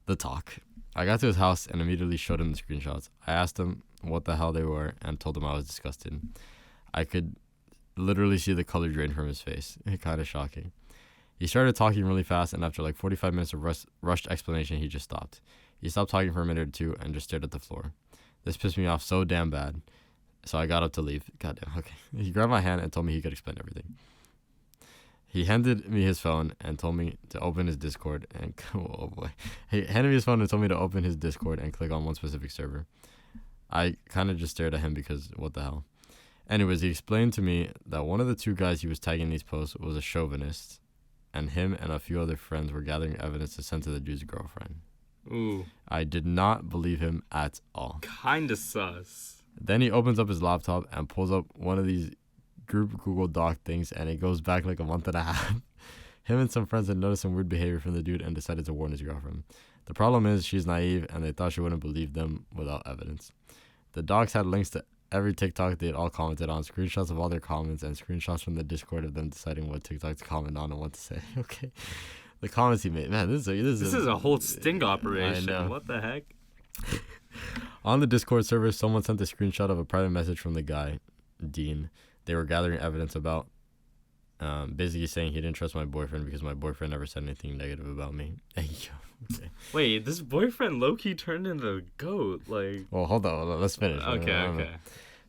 The talk. I got to his house and immediately showed him the screenshots. I asked him what the hell they were and told him I was disgusted. I could literally see the color drain from his face. Kind of shocking. He started talking really fast, and after like 45 minutes of rushed explanation, he just stopped. He stopped talking for a minute or two and just stared at the floor. This pissed me off so damn bad, so I got up to leave. Goddamn, okay. He grabbed my hand and told me he could explain everything. He handed me his phone and told me to open his Discord and oh boy. He handed me his phone and told me to open his Discord and click on one specific server. I kind of just stared at him because what the hell. Anyways, he explained to me that one of the 2 guys he was tagging in these posts was a chauvinist, and him and a few other friends were gathering evidence to send to the dude's girlfriend. Ooh. I did not believe him at all. Kinda sus. Then he opens up his laptop and pulls up one of these group Google Doc things, and it goes back like a month and a half. Him and some friends had noticed some weird behavior from the dude and decided to warn his girlfriend. The problem is she's naive, and they thought she wouldn't believe them without evidence. The docs had links to every TikTok they'd all commented on, screenshots of all their comments, and screenshots from the Discord of them deciding what TikTok to comment on and what to say. Okay. The comments he made. Man, this is a whole sting operation. I know. What the heck? On the Discord server, someone sent a screenshot of a private message from the guy, Dean. They were gathering evidence about, basically saying he didn't trust my boyfriend because my boyfriend never said anything negative about me. Okay. Wait, this boyfriend low-key turned into a goat, like... Well, hold on, let's finish. Okay.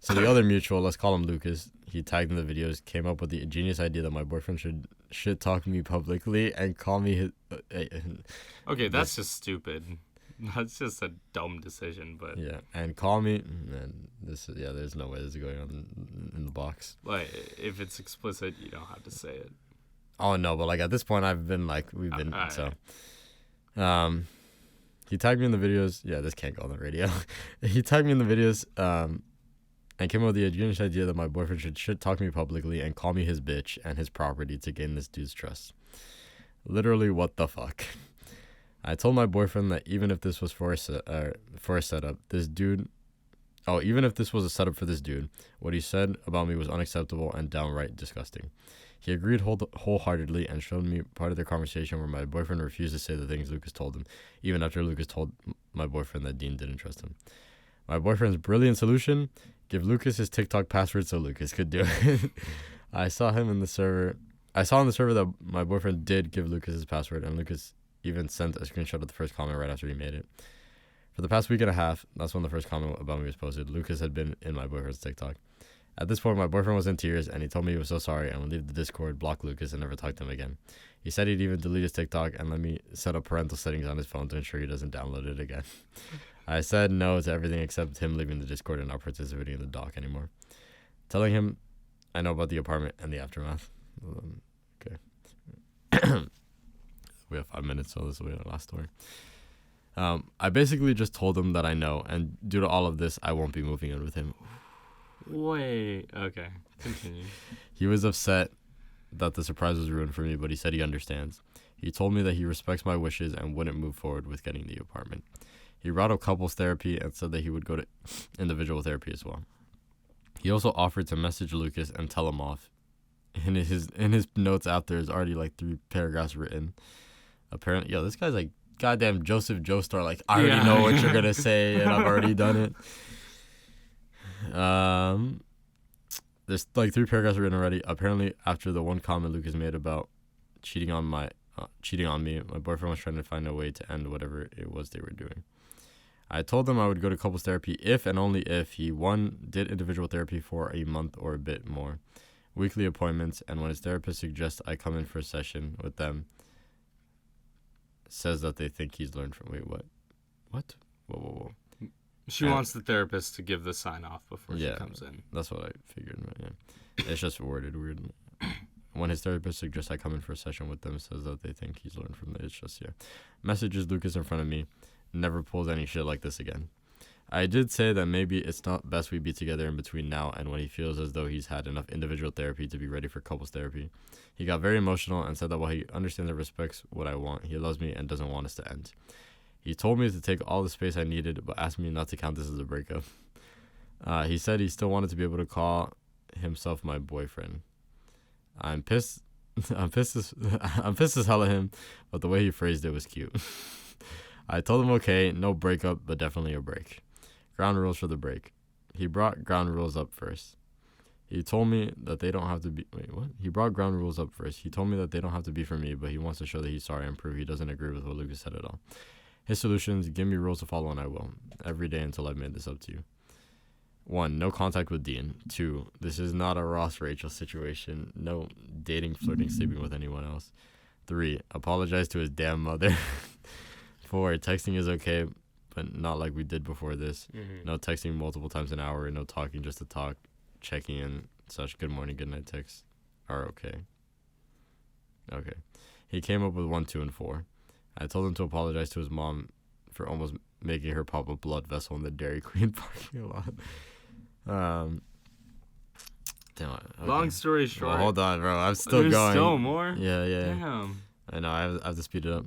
So the other mutual, let's call him Lucas, he tagged in the videos, came up with the ingenious idea that my boyfriend should shit-talk me publicly and call me his... Okay, that's just stupid. That's just a dumb decision, but... Yeah, and call me... And there's no way this is going on in the box. Like, if it's explicit, you don't have to say it. Oh, no, but, like, at this point, we've been, so... He tagged me in the videos. Yeah, this can't go on the radio. He tagged me in the videos, and came up with the ingenious idea that my boyfriend should shit-talk me publicly and call me his bitch and his property to gain this dude's trust. Literally, what the fuck? I told my boyfriend that even if this was for a setup, even if this was a setup for this dude, what he said about me was unacceptable and downright disgusting. He agreed wholeheartedly and showed me part of their conversation where my boyfriend refused to say the things Lucas told him, even after Lucas told my boyfriend that Dean didn't trust him. My boyfriend's brilliant solution: give Lucas his TikTok password so Lucas could do it. I saw him in the server I saw on the server that my boyfriend did give Lucas his password, and Lucas even sent a screenshot of the first comment right after he made it. For the past week and a half, that's when the first comment about me was posted, Lucas had been in my boyfriend's TikTok. At this point, my boyfriend was in tears, and he told me he was so sorry and would leave the Discord, block Lucas, and never talk to him again. He said he'd even delete his TikTok and let me set up parental settings on his phone to ensure he doesn't download it again. I said no to everything except him leaving the Discord and not participating in the doc anymore. Telling him I know about the apartment and the aftermath. Okay. We have 5 minutes, so this will be our last story. I basically just told him that I know, and due to all of this, I won't be moving in with him. Wait. Okay. Continue. He was upset that the surprise was ruined for me, but he said he understands. He told me that he respects my wishes and wouldn't move forward with getting the apartment. He brought up couples therapy and said that he would go to individual therapy as well. He also offered to message Lucas and tell him off. In his notes after is already like 3 paragraphs written. Apparently, this guy's like goddamn Joseph Joestar. Like, I already know what you're gonna say, and I've already done it. There's like 3 paragraphs written already. Apparently, after the one comment Lucas made about cheating on me, my boyfriend was trying to find a way to end whatever it was they were doing. I told him I would go to couples therapy if and only if he, 1, did individual therapy for a month or a bit more, weekly appointments, and when his therapist suggests I come in for a session with them, says that they think he's learned from... Wait, what? What? Whoa. She wants the therapist to give the sign off before she comes in. That's what I figured. Yeah. It's just worded weird. When his therapist suggests I come in for a session with them, says that they think he's learned from it. It's just, messages Lucas in front of me. Never pulls any shit like this again. I did say that maybe it's not best we be together in between now and when he feels as though he's had enough individual therapy to be ready for couples therapy. He got very emotional and said that while he understands and respects what I want, he loves me and doesn't want us to end. He told me to take all the space I needed, but asked me not to count this as a breakup. He said he still wanted to be able to call himself my boyfriend. I'm pissed. I'm pissed as hell at him, but the way he phrased it was cute. I told him okay, no breakup, but definitely a break. Ground rules for the break. He brought ground rules up first. He told me that they don't have to be... Wait, what? He brought ground rules up first. He told me that they don't have to be for me, but he wants to show that he's sorry and prove he doesn't agree with what Lucas said at all. His solutions: give me rules to follow and I will. Every day until I've made this up to you. 1, no contact with Dean. 2, this is not a Ross Rachel situation. No dating, flirting, sleeping with anyone else. 3, apologize to his damn mother. 4, texting is okay, but not like we did before this. Mm-hmm. No texting multiple times an hour. No talking just to talk. Checking in, such good morning, good night texts are okay. Okay. He came up with 1, 2, and 4. I told him to apologize to his mom for almost making her pop a blood vessel in the Dairy Queen parking lot. Damn. Okay. Long story short. Well, hold on, bro. I'm still There's going. still more? Yeah. Damn. I know. I have to speed it up.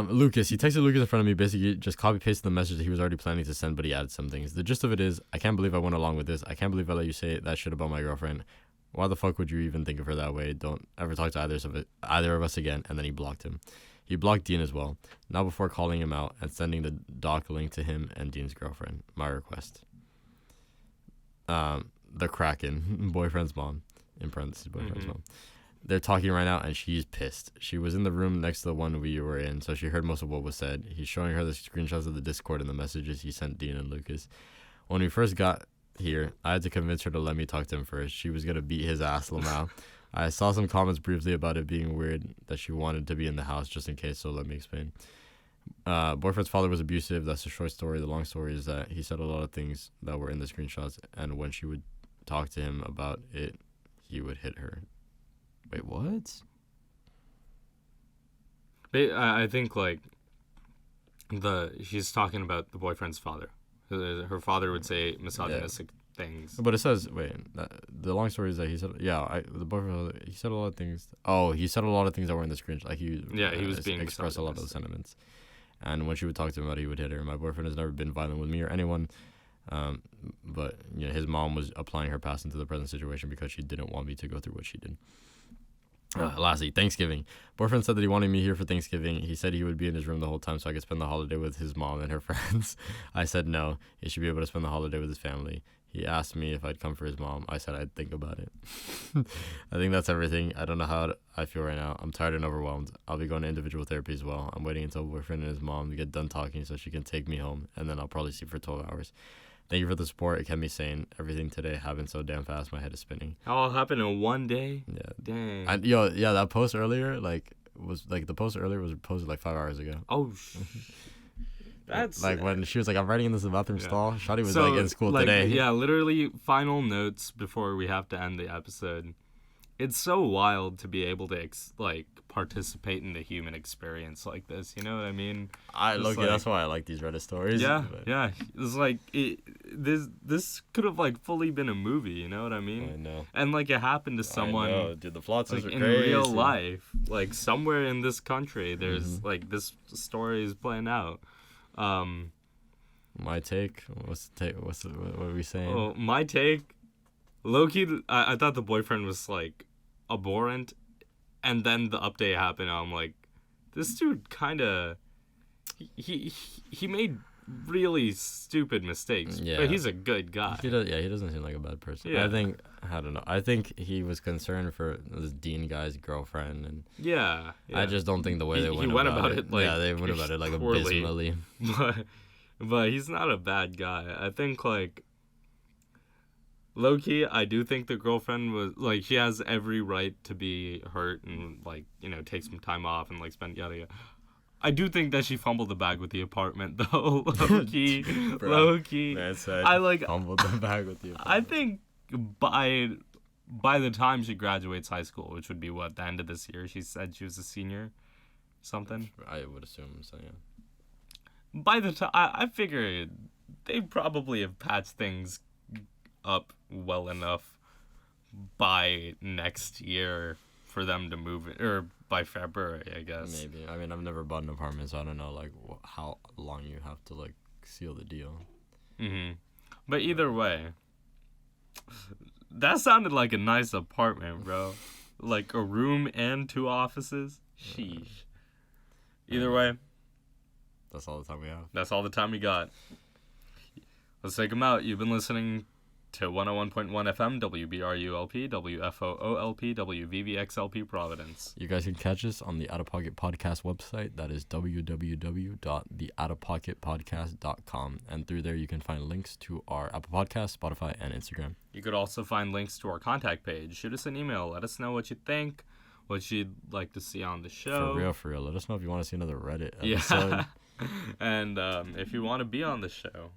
Lucas. He texted Lucas in front of me, basically just copy-pasted the message that he was already planning to send, but he added some things. The gist of it is, I can't believe I went along with this. I can't believe I let you say that shit about my girlfriend. Why the fuck would you even think of her that way? Don't ever talk to either of us again. And then he blocked him. He blocked Dean as well, not before calling him out and sending the doc link to him and Dean's girlfriend. My request. The Kraken, boyfriend's mom, in parentheses, boyfriend's mom. They're talking right now, and she's pissed. She was in the room next to the one we were in, so she heard most of what was said. He's showing her the screenshots of the Discord and the messages he sent Dean and Lucas. When we first got here, I had to convince her to let me talk to him first. She was going to beat his ass, Lamau. I saw some comments briefly about it being weird that she wanted to be in the house just in case, so let me explain. Boyfriend's father was abusive. That's the short story. The long story is that he said a lot of things that were in the screenshots, and when she would talk to him about it, he would hit her. Wait, what? I think, like, she's talking about the boyfriend's father. Her father would say misogynistic things. But it says, the long story is that he said, the boyfriend, he said a lot of things. Oh, he said a lot of things that were in the screenshot. Like, he was being expressed a lot of the sentiments. And when she would talk to him about it, he would hit her. My boyfriend has never been violent with me or anyone. But, his mom was applying her past into the present situation because she didn't want me to go through what she did. Lastly, Thanksgiving. Boyfriend said that he wanted me here for Thanksgiving. He said he would be in his room the whole time so I could spend the holiday with his mom and her friends. I said no. He should be able to spend the holiday with his family. He asked me if I'd come for his mom. I said I'd think about it. I think that's everything. I don't know how I feel right now. I'm tired and overwhelmed. I'll be going to individual therapy as well. I'm waiting until boyfriend and his mom get done talking so she can take me home, and then I'll probably sleep for 12 hours. Thank you for the support. It kept me sane. Everything today happened so damn fast. My head is spinning. All happened in one day? Yeah. Dang. That post earlier, the post earlier was posted 5 hours ago. Oh, that's... when she was I'm writing in this bathroom stall. Shawty was in school today. Yeah, literally final notes before we have to end the episode. It's so wild to be able to participate in the human experience like this. You know what I mean? That's why I like these Reddit stories. Yeah, yeah. It's this could have fully been a movie. You know what I mean? I know. And it happened to someone. I know, dude. The plot twists are in crazy. real life. Somewhere in this country, there's this story is playing out. My take. What's the take? What are we saying? Oh, my take. Low-key, I thought the boyfriend was abhorrent, and then the update happened. I'm like, this dude kind of he made really stupid mistakes. Yeah, but he's a good guy. He doesn't seem like a bad person. Yeah. I don't know. I think he was concerned for this Dean guy's girlfriend, and yeah. I just don't think the way they went about it. They went about it abysmally. But he's not a bad guy. I think low-key, I do think the girlfriend was, she has every right to be hurt and, take some time off and, spend yada yada. I do think that she fumbled the bag with the apartment, though. Low-key. Low-key. Man said fumbled the bag with the apartment. I think by the time she graduates high school, which would be, the end of this year, she said she was a senior, something. I would assume so, yeah. By the time, I figured they probably have patched things up well enough by next year for them to move it, or by February, I guess. Maybe. I mean, I've never bought an apartment, so I don't know how long you have to seal the deal. Mm-hmm. But either way, that sounded like a nice apartment, bro. A room and 2 offices. Sheesh. Either way, that's all the time we have. That's all the time we got. Let's take them out. You've been listening to 101.1 FM, WBRULP, WFOOLP, WVVXLP Providence. You guys can catch us on the Outta Pocket Podcast website. That is www.theoutapocketpodcast.com. And through there, you can find links to our Apple Podcast, Spotify, and Instagram. You could also find links to our contact page. Shoot us an email. Let us know what you think, what you'd like to see on the show. For real. Let us know if you want to see another Reddit episode. Yeah. And if you want to be on the show.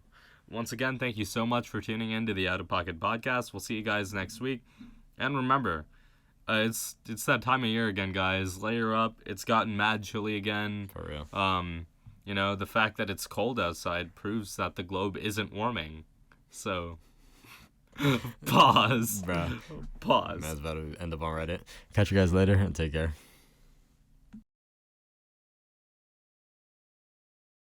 Once again, thank you so much for tuning in to the Outta Pocket Podcast. We'll see you guys next week. And remember, it's that time of year again, guys. Layer up. It's gotten mad chilly again. For real. The fact that it's cold outside proves that the globe isn't warming. So, pause. Bruh. Pause. That's about to end up on Reddit. Catch you guys later and take care.